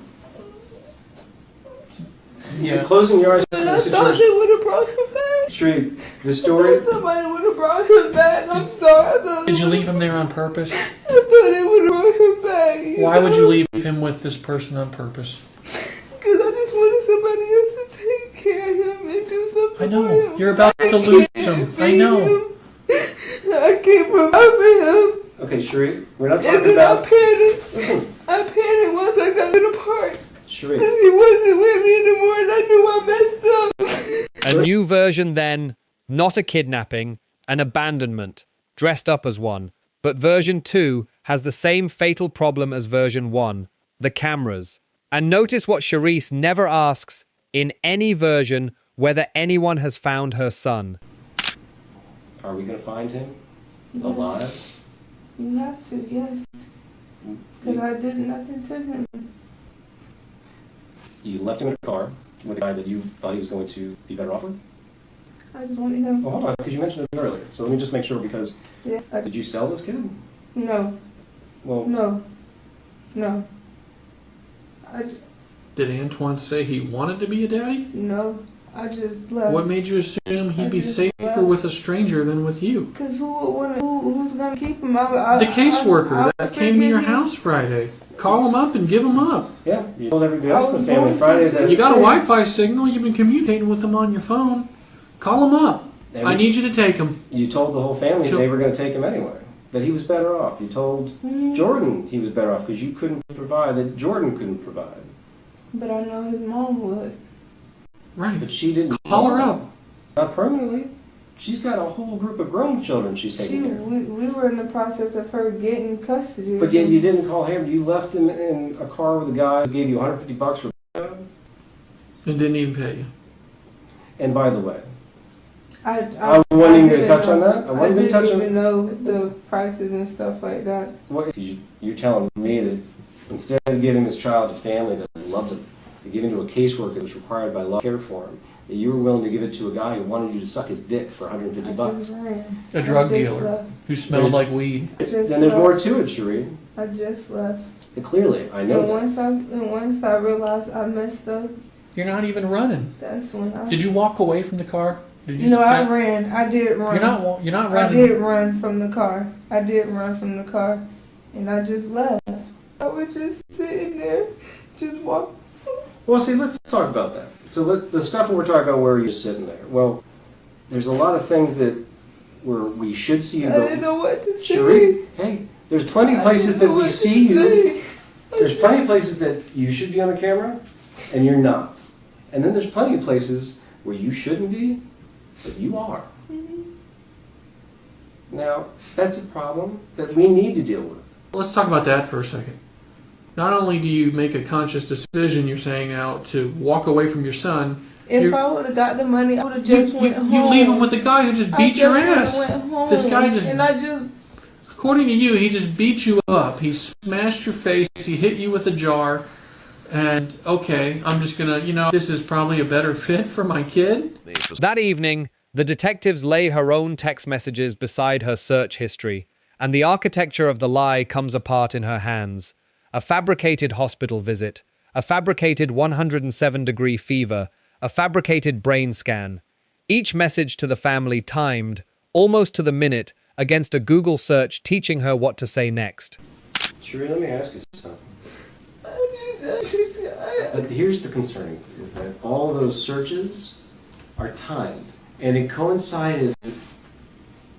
Yeah. You're closing your eyes to And the I thought situation. they would have brought him back. Sheree, the I story. thought somebody would have brought him back. I'm sorry. I thought Did you leave him there on purpose? I thought they would have brought him back. Why would you leave him with this person on purpose? Because I just wanted somebody else to take care of him and do something I know. for him. You're about I to lose can't him. I feed know. him. I can't provide for him. Okay, Sheree, we're not And talking then I about. panicked. Listen, I panicked once I got to the park. Sheree. Because he wasn't with me anymore and I knew I messed up. A new version then, not a kidnapping, an abandonment, dressed up as one. But version 2 has the same fatal problem as version 1, the cameras. And notice what Sharice never asks, in any version, whether anyone has found her son. Are we going to find him alive? You have to, yes. Because I did nothing to him. You left him in a car with a guy that you thought he was going to be better off with? I just wanted him. Well, hold on, because you mentioned it earlier. So let me just make sure, because Yes. did you sell this kid? No. Well, No. No. Did Antoine say he wanted to be a daddy? No. I just left. What made you assume he'd be just safer left. with a stranger than with you? Because who's going to keep him? The caseworker that came to your house Friday. Call him up and give him up. yeah, you told everybody else in I the was family going to Friday too. that You got a Wi-Fi signal. You've been communicating with him on your phone. Call him up. I need you to take him. you told the whole family Sure. they were going to take him anyway. That he was better off. You told Mm-hmm. Jordan he was better off because you couldn't provide, that Jordan couldn't provide. But I know his mom would. Right. But she didn't. Call her up. Not permanently. She's got a whole group of grown children she's taking care of. We were in the process of her getting custody. of But yet him. you didn't call him. You left him in a car with a guy who gave you $150 for a job. And didn't even pay you. And by the way, I wasn't even didn't going to touch on know. that. I wasn't going to touch didn't on even know the prices and stuff like that. what. 'Cause you're telling me that instead of giving this child a family that loved him, and giving to a caseworker that was required by law to care for him, that you were willing to give it to a guy who wanted you to suck his dick for $150. A drug I just dealer left. who smells like weed. Just Then there's more left. to it, Sheree. I just left. Clearly, I know And that. once I realized I messed up, You're not even running. that's when I. Did you walk away from the car? Did you? No, I ran. I did run. You're not I running. did run from the car. I did run from the car. and I just left. I was just sitting there, just walking. Well, see, let's talk about that. So the stuff that we're talking about, where you're sitting there. Well, there's a lot of things that where we should see you I go. didn't know what to say. Sharice, hey, there's plenty of places that we see you. There's plenty of places that you should be on the camera, and you're not. And then there's plenty of places where you shouldn't be, but you are. Mm-hmm. Now, that's a problem that we need to deal with. Let's talk about that for a second. Not only do you make a conscious decision, you're saying now, to walk away from your son. If I would have got the money, I would have just went home. You leave him with the guy who just beat your ass. Went home, this guy just, and I just, according to you, he just beat you up. He smashed your face. He hit you with a jar. And, okay, I'm just going to, this is probably a better fit for my kid. That evening, the detectives lay her own text messages beside her search history, and the architecture of the lie comes apart in her hands. A fabricated hospital visit, a fabricated 107-degree fever, a fabricated brain scan. Each message to the family timed, almost to the minute, against a Google search teaching her what to say next. Sheree, let me ask you something. But here's the concerning thing, is that all those searches are timed, and it coincided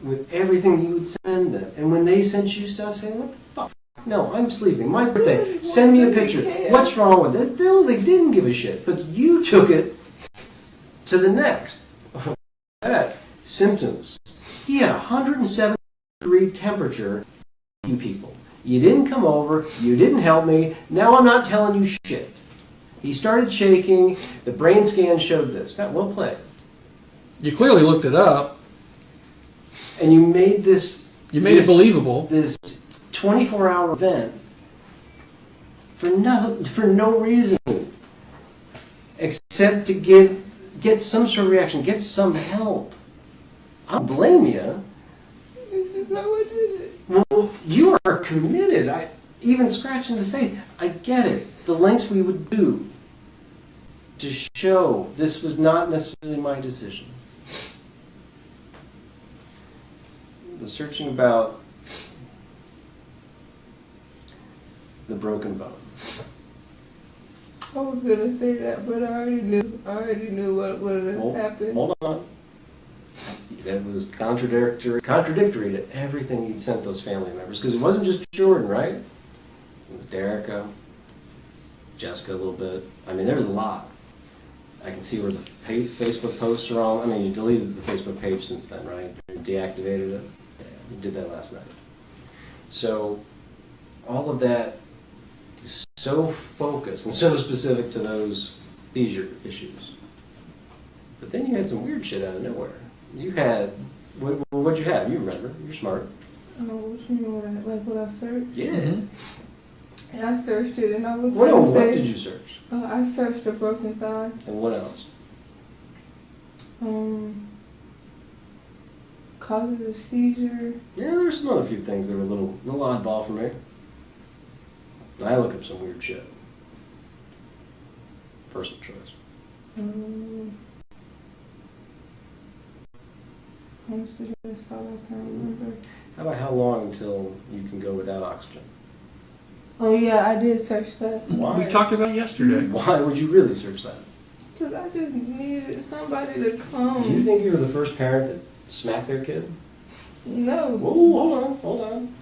with everything you would send them. And when they sent you stuff saying, what the fuck? No, I'm sleeping. My birthday. Send me a picture. What's wrong with it? They didn't give a shit, but you took it to the next. That symptoms. He had 107-degree temperature. You people. You didn't come over. You didn't help me. Now I'm not telling you shit. He started shaking. The brain scan showed this. Now, well played. You clearly looked it up. And you made this... You made it believable. This 24-hour event for no reason except to get some sort of reaction, get some help. I don't blame you. It's just not what did it. Well, you are committed. Even scratching the face. I get it. The lengths we would do to show this was not necessarily my decision. The searching about the broken bone. I was gonna say that, but I already knew. I already knew what had happened. Hold on. That was contradictory to everything he'd sent those family members. Because it wasn't just Jordan, right? It was Derica, Jessica a little bit. I mean, there's a lot. I can see where the Facebook posts are all. I mean, you deleted the Facebook page since then, right? You deactivated it. Yeah, you did that last night. So, all of that is so focused and so specific to those seizure issues. But then you had some weird shit out of nowhere. You had, what'd you have? You remember. You're smart. Oh, what you mean? What I searched? Yeah. And I searched it, and I was What did you search? I searched a broken thigh. And what else? Causes of seizure. Yeah, there's some other few things that were a little oddball for me. I look up some weird shit. Personal choice. Honestly, that's all I can remember. How about how long until you can go without oxygen? Oh yeah, I did search that. Why? We talked about it yesterday. Why would you really search that? Because I just needed somebody to come. Do you think you were the first parent that smacked their kid? No. Whoa, hold on.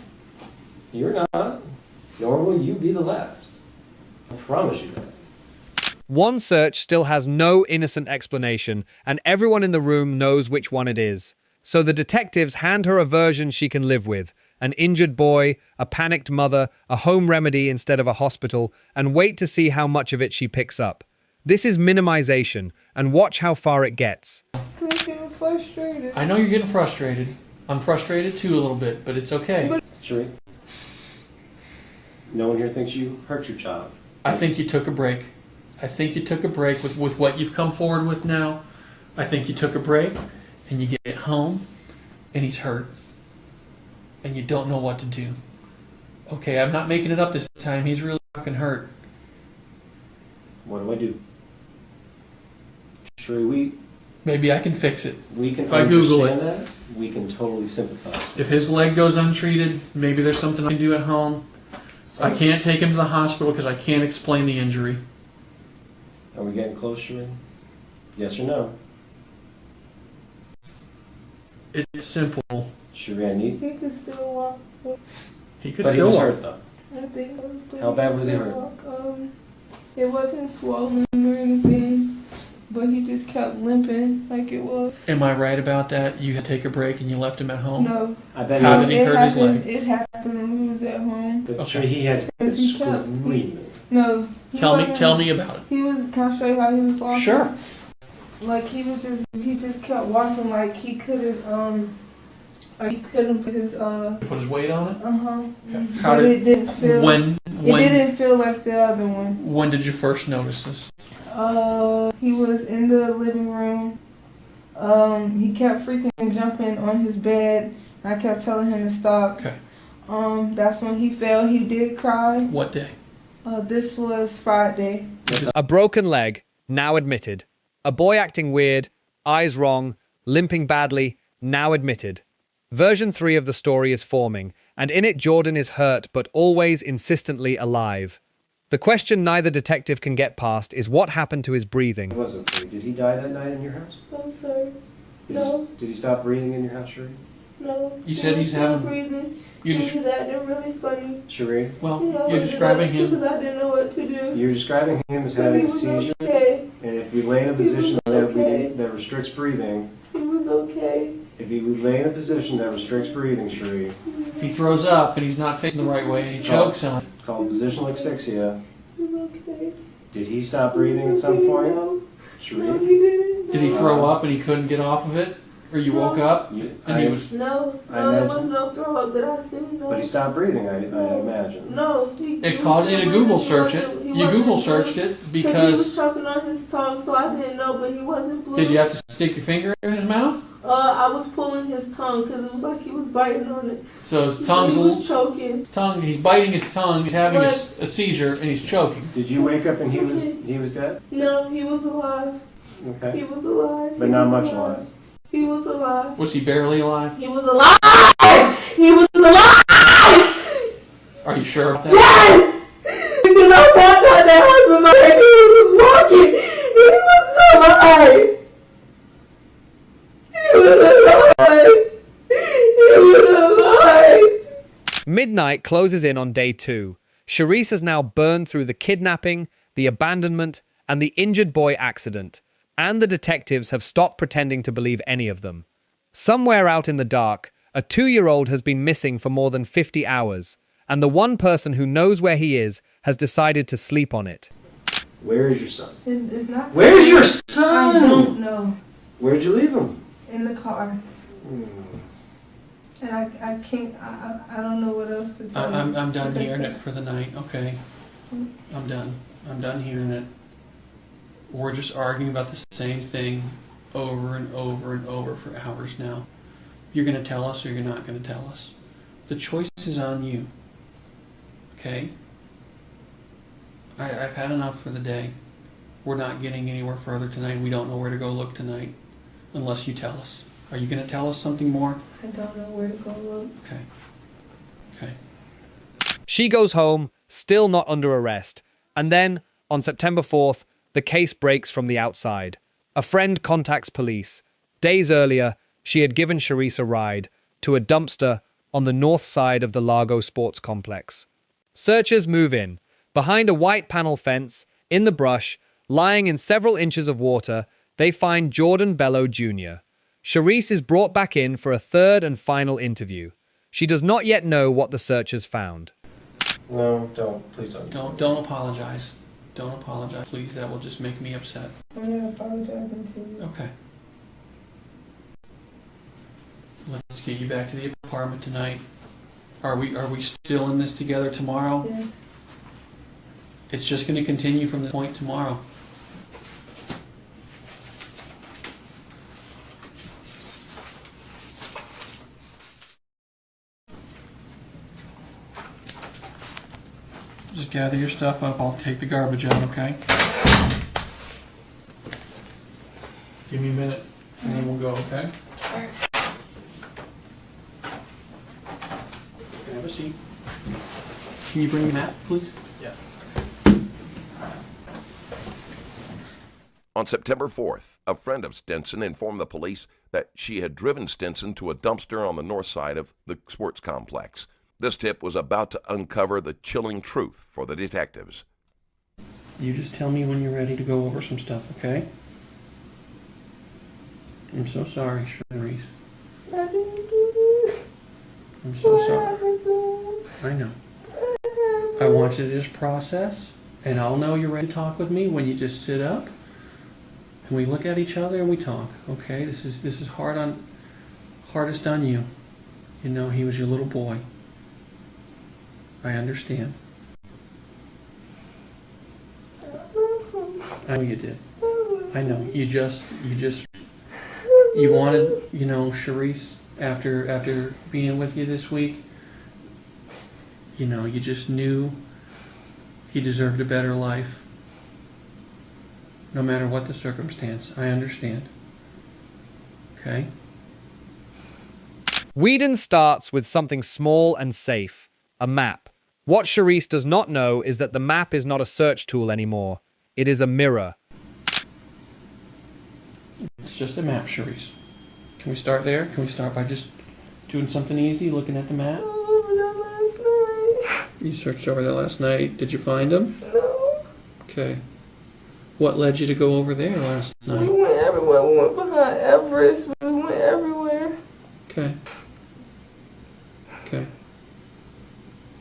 You're not. Nor will you be the last. I promise you that. One search still has no innocent explanation, and everyone in the room knows which one it is. So the detectives hand her a version she can live with, an injured boy, a panicked mother, a home remedy instead of a hospital, and wait to see how much of it she picks up. This is minimization, and watch how far it gets. I'm getting frustrated. I know you're getting frustrated. I'm frustrated too a little bit, but it's okay. Sheree, no one here thinks you hurt your child. I think you took a break. I think you took a break with what you've come forward with now. I think you took a break, and you get home, and he's hurt, and you don't know what to do. Okay, I'm not making it up this time. He's really fucking hurt. What do I do? Sheree, Maybe I can fix it. We can If I Google understand that. We can totally sympathize. If his leg goes untreated, maybe there's something I can do at home. I can't take him to the hospital because I can't explain the injury. Are we getting close, Sharice? Yes or no? It's simple. Sharice, I need. He could still walk. He could But he still was walk. hurt though. I think. How bad was he hurt? It wasn't swollen or anything, but he just kept limping like it was. Am I right about that? You had to take a break and you left him at home? No. I bet How he did he hurt his leg? It happened when he was at home. But Okay. Sharice, he had Because he kept- screaming. No. Tell me about it. He was. Can I show you how he was walking? Sure. Like he just kept walking like he couldn't like he couldn't put his Put his weight on it. Okay. How But did it didn't feel. when It didn't feel like the other one. when did you first notice this? He was in the living room. He kept freaking jumping on his bed. I kept telling him to stop. Okay. That's when he fell. He did cry. What day? This was Friday. A broken leg, now admitted. A boy acting weird, eyes wrong, limping badly, now admitted. Version 3 of the story is forming, and in it Jordan is hurt but always insistently alive. The question neither detective can get past is what happened to his breathing. He wasn't free. Did he die that night in your house? I'm sorry. Did he stop breathing in your house, Sharice? No. You said he's having. breathing. You just. acting really funny. Sharice, Well, you're describing him. I didn't know what to do. you're describing him as having a seizure, Okay. and if we lay in a position okay. that restricts breathing, He was okay. if he would lay in a position that restricts breathing, Sharice, If he throws up and he's not facing the right way and he chokes on it. called positional asphyxia, He was okay. did he stop breathing at some point? No, Sharice? he didn't. Did he throw up and he couldn't get off of it? Or you woke up and he was. No, I there was imagine- no throw up that I seen. No. But he stopped breathing, I imagine. No, It caused you to Google search it. You Google searched it he was because. choking on his tongue, so I didn't know, but he wasn't blue. Did you have to stick your finger in his mouth? I was pulling his tongue because it was like he was biting on it. So his tongue's a He little. was choking. Tongue. He's biting his tongue. He's having But- a seizure and he's choking. Did you wake up and he was dead? No, he was alive. Okay. He was alive. But He not was much alive. He was alive. Was he barely alive? He was alive. He was alive. Are you sure about that? Yes! Because I walked out that house with my baby. He was walking. He was alive. He was alive. He was alive. Midnight closes in on day 2. Sharice has now burned through the kidnapping, the abandonment, and the injured boy accident, and the detectives have stopped pretending to believe any of them. Somewhere out in the dark, a 2-year-old has been missing for more than 50 hours, and the one person who knows where he is has decided to sleep on it. Where is your son? It's not. Where's your I son? don't know. Where'd you leave him? In the car. And I can't. I don't know what else to tell you. I'm done Because hearing it for the night. Okay. I'm done. I'm done hearing it. We're just arguing about the same thing over and over and over for hours now. You're going to tell us or you're not going to tell us. The choice is on you. Okay? I've had enough for the day. We're not getting anywhere further tonight. We don't know where to go look tonight unless you tell us. Are you going to tell us something more? I don't know where to go look. Okay. Okay. She goes home, still not under arrest, and then, on September 4th, the case breaks from the outside. A friend contacts police. Days earlier, she had given Sharice a ride to a dumpster on the north side of the Largo Sports Complex. Searchers move in. Behind a white panel fence, in the brush, lying in several inches of water, they find Jordan Bello Jr. Sharice is brought back in for a third and final interview. She does not yet know what the searchers found. No, don't. Please don't. Don't apologize. Don't apologize, please. That will just make me upset. I'm not apologizing to you. Okay. Let's get you back to the apartment tonight. Are we still in this together tomorrow? Yes. It's just going to continue from this point tomorrow. Just gather your stuff up. I'll take the garbage out, okay? Give me a minute. and then we'll go, okay? Alright. Have a seat. Can you bring the map, please? Yeah. On September 4th, a friend of Stinson informed the police that she had driven Stinson to a dumpster on the north side of the sports complex. This tip was about to uncover the chilling truth for the detectives. You just tell me when you're ready to go over some stuff, okay? I'm so sorry, Sharice. I didn't do this. I'm so What sorry. happened to I know. him? I want you to just process, and I'll know you're ready to talk with me when you just sit up and we look at each other and we talk. Okay? This is hardest on you. You know, he was your little boy. I understand. I know you did. I know. You wanted, you know, Sharice, after being with you this week, you know, you just knew he deserved a better life. No matter what the circumstance. I understand. Okay? Whedon starts with something small and safe, a map. What Sharice does not know is that the map is not a search tool anymore. It is a mirror. It's just a map, Sharice. Can we start there? Can we start by just doing something easy, looking at the map? You searched over that last night. Did you find him? No. Okay. What led you to go over there last We night? went everywhere. We went behind Everest. We went everywhere. Okay. Okay.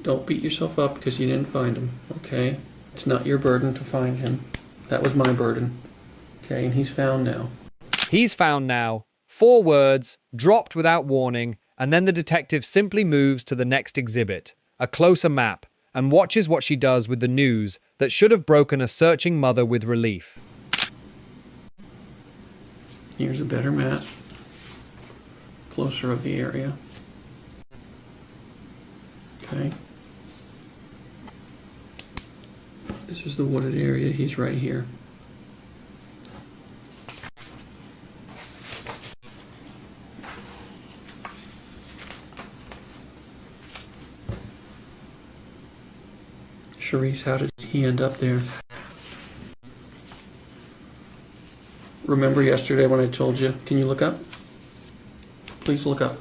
Don't beat yourself up because you didn't find him, okay? It's not your burden to find him. That was my burden. Okay, and he's found now. He's found now. 4 words, dropped without warning, and then the detective simply moves to the next exhibit, a closer map, and watches what she does with the news that should have broken a searching mother with relief. Here's a better map. Closer of the area. Okay. This is the wooded area. He's right here. Sharice, how did he end up there? Remember yesterday when I told you? Can you look up? Please look up.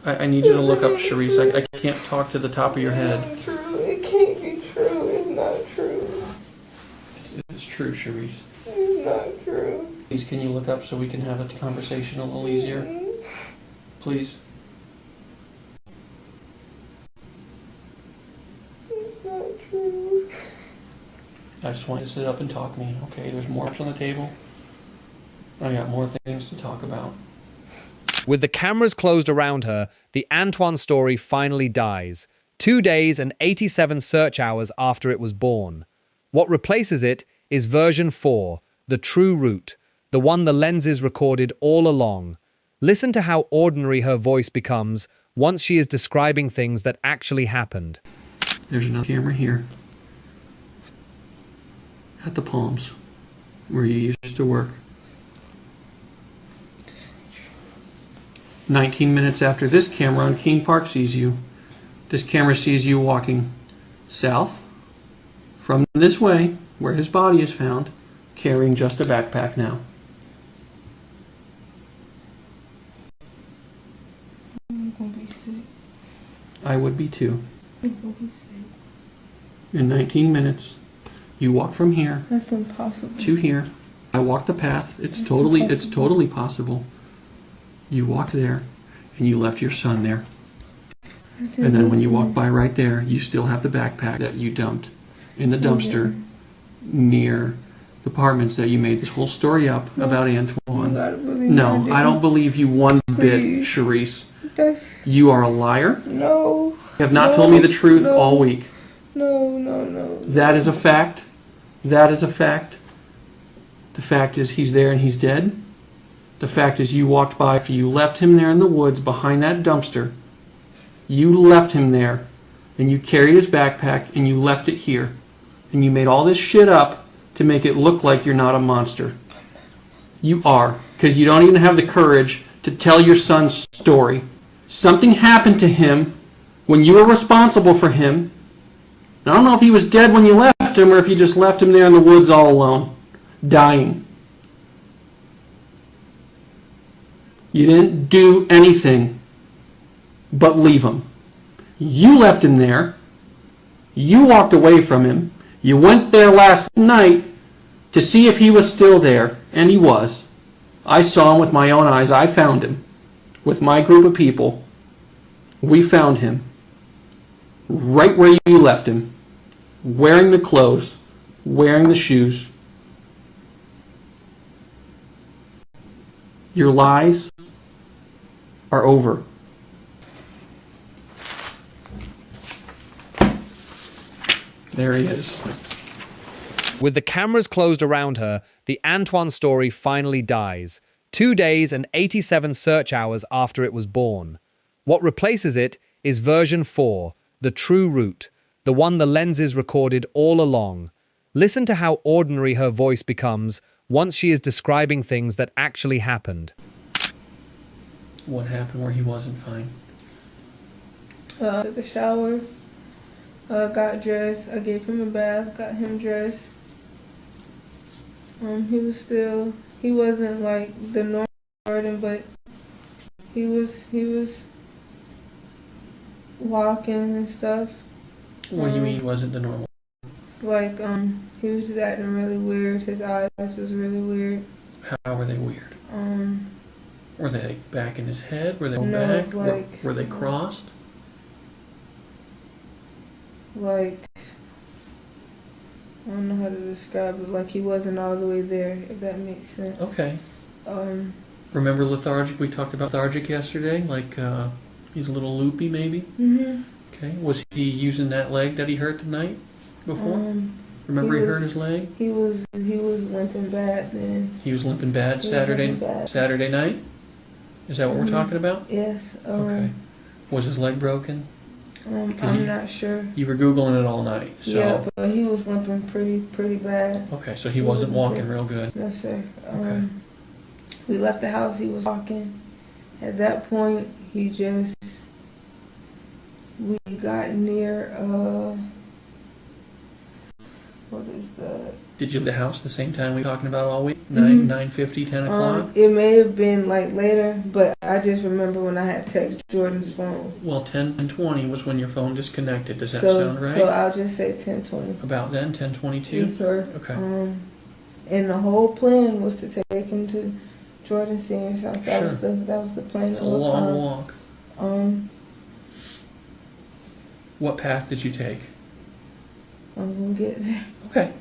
I need you to look up, Sharice. I can't talk to the top of your head. It's not true. It can't be true. It's not true. It's true, Sharice. It's not true. Please, can you look up so we can have a conversation a little easier? Please. It's not true. I just want you to sit up and talk to me, okay? There's more on the table. I got more things to talk about. With the cameras closed around her, the Antoine story finally dies, 2 days and 87 search hours after it was born. What replaces it is version 4, the true route, the one the lenses recorded all along. Listen to how ordinary her voice becomes once she is describing things that actually happened. There's another camera here. At the Palms, where you used to work. 19 minutes after this camera on Keene Park sees you, this camera sees you walking south from this way, where his body is found, carrying just a backpack now. I'm gonna be sick. I would be too. I'm gonna be sick. In 19 minutes, you walk from here That's impossible. to here. I walked the path. It's totally possible. You walked there, and you left your son there. And then when you walk by right there, you still have the backpack that you dumped in the dumpster near the apartments that you made this whole story up about You Antoine. gotta believe No, me, I don't believe you one bit, Please. Sharice. That's You are a liar. no. You have not told me the truth all week. No. That is a fact. That is a fact. The fact is he's there and he's dead. The fact is you walked by, you left him there in the woods behind that dumpster. You left him there, and you carried his backpack, and you left it here. And you made all this shit up to make it look like you're not a monster. You are. because you don't even have the courage to tell your son's story. Something happened to him when you were responsible for him. I don't know if he was dead when you left him or if you just left him there in the woods all alone, dying. You didn't do anything but leave him. You left him there. You walked away from him. You went there last night to see if he was still there, and he was. I saw him with my own eyes. I found him with my group of people. We found him right where you left him, wearing the clothes, wearing the shoes. Your lies are over. There he is. With the cameras closed around her, the Antoine story finally dies, 2 days and 87 search hours after it was born. What replaces it is version 4, the true route, the one the lenses recorded all along. Listen to how ordinary her voice becomes once she is describing things that actually happened. What happened where he wasn't fine? Took a shower, got dressed. I gave him a bath, got him dressed. He wasn't like the normal Jordan, but he was walking and stuff. What do you mean wasn't the normal? Like, he was just acting really weird. His eyes was really weird. How were they weird? Were they back in his head? Were they No, back? like- Were they crossed? Like, I don't know how to describe it. Like, he wasn't all the way there, if that makes sense. Okay. Um, Remember lethargic? We talked about lethargic yesterday. Like he's a little loopy, maybe. mhm. Okay. Was he using that leg that he hurt the night before? Remember he he was- hurt his leg? He was limping bad then. He was limping bad He was Saturday limping bad. Saturday night. Is that what we're Mhm. talking about? Yes. Okay. Was his leg broken? I'm not sure. You were Googling it all night. So Yeah, but he was limping pretty bad. okay, so he wasn't walking real good. No, sir. Okay. We left the house. He was walking. At that point, we got near. What is that? Did you leave the house the same time we were talking about all week? Mhm. 9:50, 10 o'clock? It may have been like later, but I just remember when I had text Jordan's phone. Well, 10:20 was when your phone disconnected. Does that So sound right? so I'll just say 10:20. About then, 10:22? Sure. Okay. And the whole plan was to take him to Jordan Senior's house. That Sure. was the plan. It's a the whole long time. walk. What path did you take? I'm gonna get there. Okay.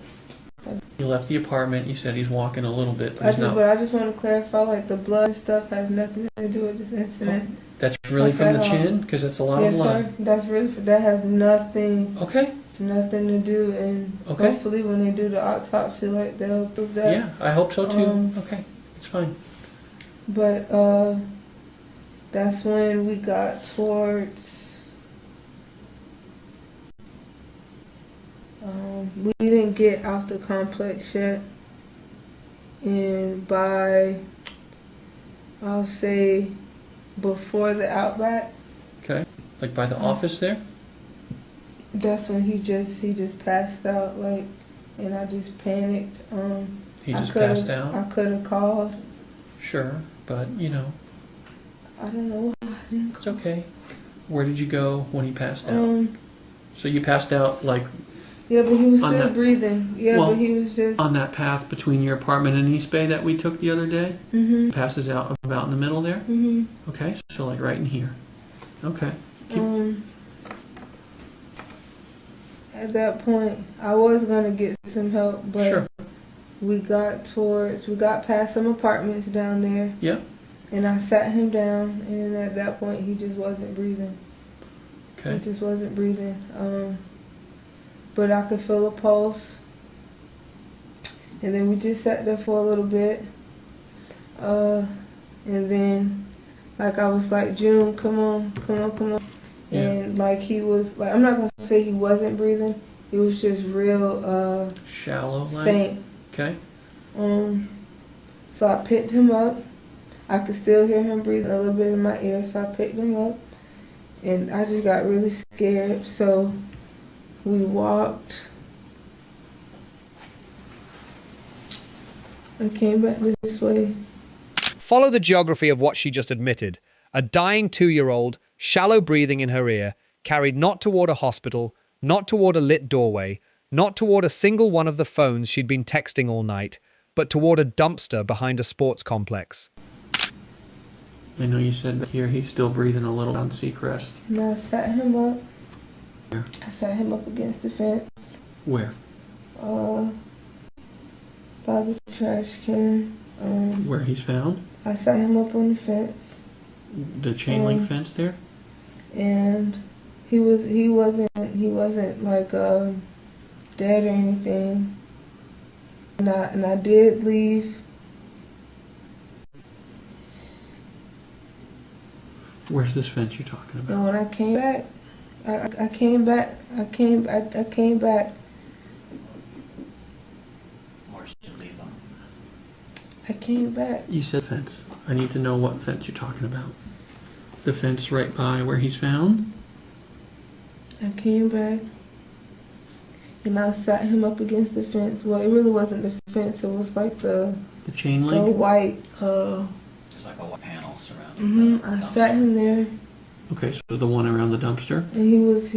You left the apartment. You said he's walking a little bit, but he's not. But I just want to clarify, like the blood stuff has nothing to do with this incident. That's really from the Okay, chin? Because it's a lot Yes, of blood. sir. That has nothing Okay. to do, and Okay. hopefully when they do the autopsy, like they'll prove that. Yeah, I hope so too. Um, Okay. It's fine. But that's when we got towards. We didn't get out the complex yet, and by I'll say before the Outback, Okay. Like by the office there? that's when he just passed out, like, and I just panicked. He I just coulda- passed out? I could have called. Sure, but you know, I don't know why I didn't it's call. okay. Where did you go when he passed out? So you passed out like Yeah, but he was On still that- breathing. Yeah, well, but he was just. on that path between your apartment and East Bay that we took the other day? Mhm. Passes out about in the middle there? Mhm. Okay, so like right in here. Okay. Keep, At that point, I was gonna get some help, but sure. we got past some apartments down there, Yeah. and I sat him down, and at that point, he just wasn't breathing. He Okay. just wasn't breathing. But I could feel a pulse, and then we just sat there for a little bit, and then, like I was like, June, come on. Yeah. And like he was like, I'm not gonna say he wasn't breathing. It was just real Shallow like. faint. Okay. So I picked him up I could still hear him breathing a little bit in my ear, so I picked him up. And I just got really scared, so we walked. I came back this way. Follow the geography of what she just admitted. A dying 2-year-old, shallow breathing in her ear, carried not toward a hospital, not toward a lit doorway, not toward a single one of the phones she'd been texting all night, but toward a dumpster behind a sports complex. I know you said back here he's still breathing a little on Seacrest. And I sat him up. Where? I sat him up against the fence. Where? By the trash can. Where he's found? I sat him up on the fence. The chain link fence there? And he wasn't like dead or anything. And I did leave. Where's this fence you're talking about? And when I came back, I came back. Where did you leave them? I came back. You said fence. I need to know what fence you're talking about. The fence right by where he's found? I came back. And I sat him up against the fence. Well, it really wasn't the fence. It was like the chain the link? white. There's like a white panel surrounding the I dumpster. sat him there, Okay, so the one around the dumpster? and he was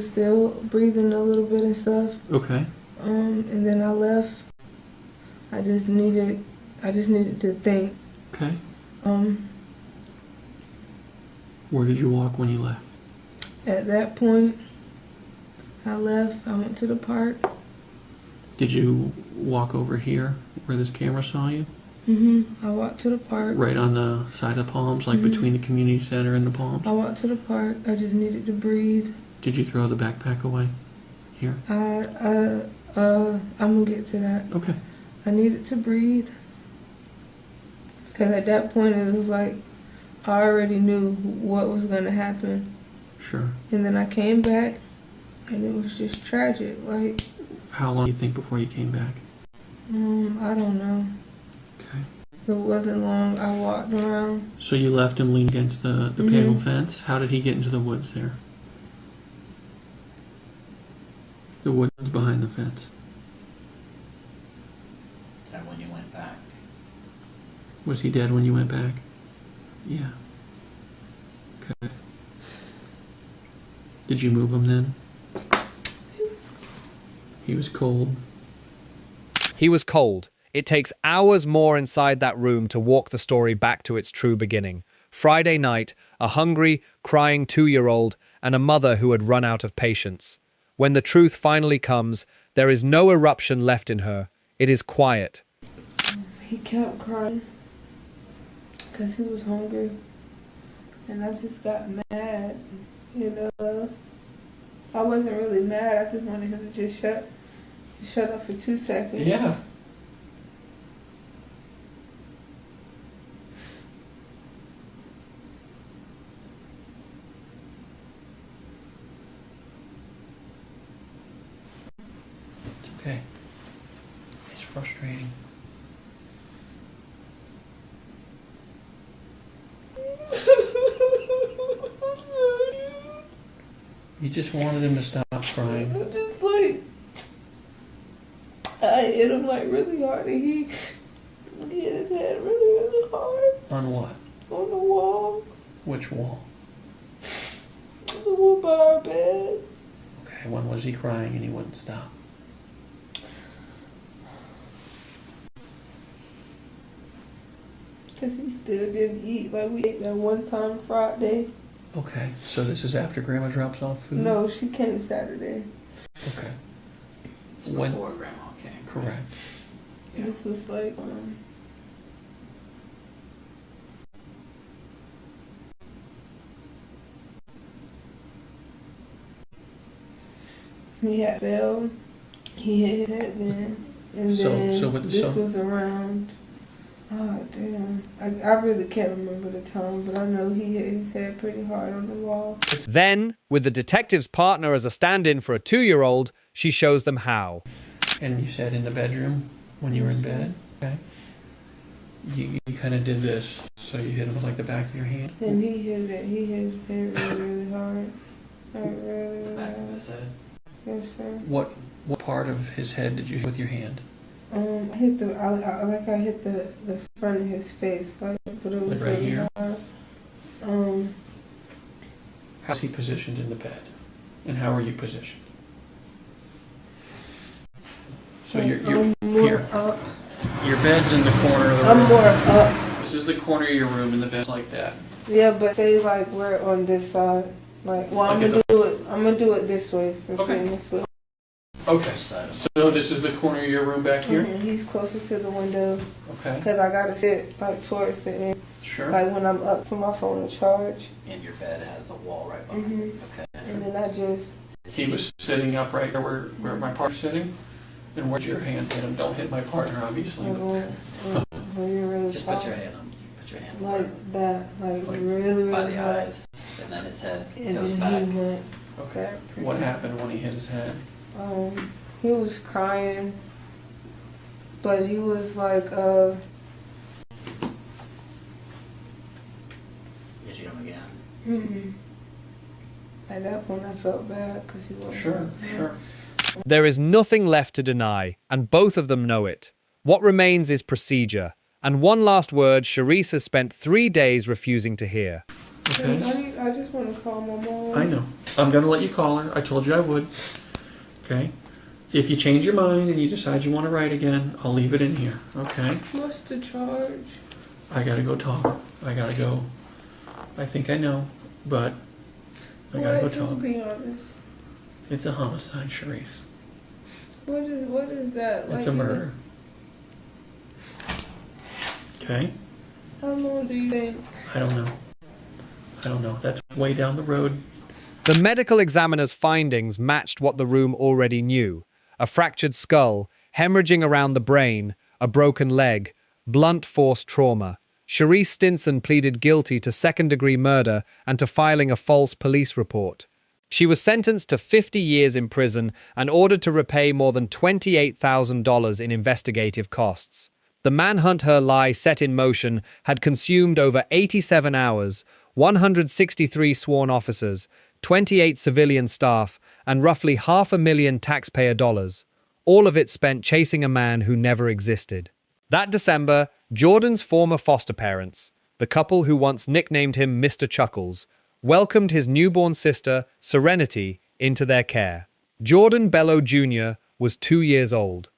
still breathing a little bit and stuff. Okay. And then I left. I just needed to think. Okay. Where did you walk when you left? At that point, I left. I went to the park. Did you walk over here where this camera saw you? I walked to the park. Right on the side of the palms, like between the community center and the palms? I walked to the park. I just needed to breathe. Did you throw the backpack away? Here? I'm gonna get to that. Okay. I needed to breathe. Because at that point, it was like I already knew what was gonna happen. Sure. And then I came back, and it was just tragic. Like, How long do you think before you came back? I don't know. Okay. It wasn't long. I walked around. So you left him leaning against the panel fence. How did he get into the woods there? The woods behind the fence. Is that when you went back? Was he dead when you went back? Yeah. Okay. Did you move him then? He was cold. He was cold. It takes hours more inside that room to walk the story back to its true beginning. Friday night, a hungry, crying 2-year-old, and a mother who had run out of patience. When the truth finally comes, there is no eruption left in her. It is quiet. He kept crying because he was hungry. And I just got mad. I wasn't really mad. I just wanted him to just shut up for 2 seconds. Yeah. It's okay. It's frustrating. You just wanted him to stop crying. I'm just like, I hit him like really hard, and he hit his head really, really hard On what? on the wall. Which wall? The one by our bed. Okay, when was he crying and he wouldn't stop? Because he still didn't eat. Like, we ate that one time Friday. Okay, so this is after Grandma drops off food? No, she came Saturday. Okay, It's When- before Grandma came. correct. Yeah. This was like, he had fell. He hit his head then. And So- then so with the this shot- was around, oh damn. I really can't remember the time, but I know he hit his head pretty hard on the wall. Then, with the detective's partner as a stand-in for a 2-year-old, she shows them how. And you said in the bedroom when you were in bed? Okay. you kind of did this, so you hit him with like the back of your hand. And he hit his head really, really hard. Like really, really Back of hard. his head. Yes, sir. What part of his head did you hit with your hand? I hit I hit the front of his face, like, but it was Like right really here? hard. How's he positioned in the bed? And how are you positioned? So you're more here. up. Your bed's in the corner of the I'm room. more up. This is the corner of your room, and the bed's like that. Yeah, but say like we're on this side. Like, well, Like I'm gonna do it this way. Okay. This way. Okay. Side of So this is the corner of your room back here? He's closer to the window Okay. because I gotta sit like towards the end, Sure. like when I'm up for my phone to charge. And your bed has a wall right behind Mhm. it. Okay. And then I just He was sitting up right there where my partner's sitting. And where's your hand hit him? Don't hit my partner, obviously. when you're really Just put your tired. hand on. Put your hand Like that, like Like really, really by the hard. eyes, and then his head And goes then back. he went. Okay. What happened when he hit his head? He was crying, but he was like, Hit you him again. mm-mm. At that point, I felt bad because he wasn't. Sure. There is nothing left to deny, and both of them know it. What remains is procedure. And one last word Sharice has spent 3 days refusing to hear. Okay. I just want to call my mom. I know. I'm going to let you call her. I told you I would. Okay. If you change your mind and you decide you want to write again, I'll leave it in here. Okay. What's the charge? I got to go talk. I got to go. I think I know, but I got to go What? Just talk. be honest. It's a homicide, Sharice. What is that? It's a murder. Okay? How long do you think? I don't know. That's way down the road. The medical examiner's findings matched what the room already knew. A fractured skull, hemorrhaging around the brain, a broken leg, blunt force trauma. Sharice Stinson pleaded guilty to second-degree murder and to filing a false police report. She was sentenced to 50 years in prison and ordered to repay more than $28,000 in investigative costs. The manhunt her lie set in motion had consumed over 87 hours, 163 sworn officers, 28 civilian staff, and roughly $500,000 taxpayer dollars, all of it spent chasing a man who never existed. That December, Jordan's former foster parents, the couple who once nicknamed him Mr. Chuckles, welcomed his newborn sister, Serenity, into their care. Jordan Bello Jr. was 2 years old.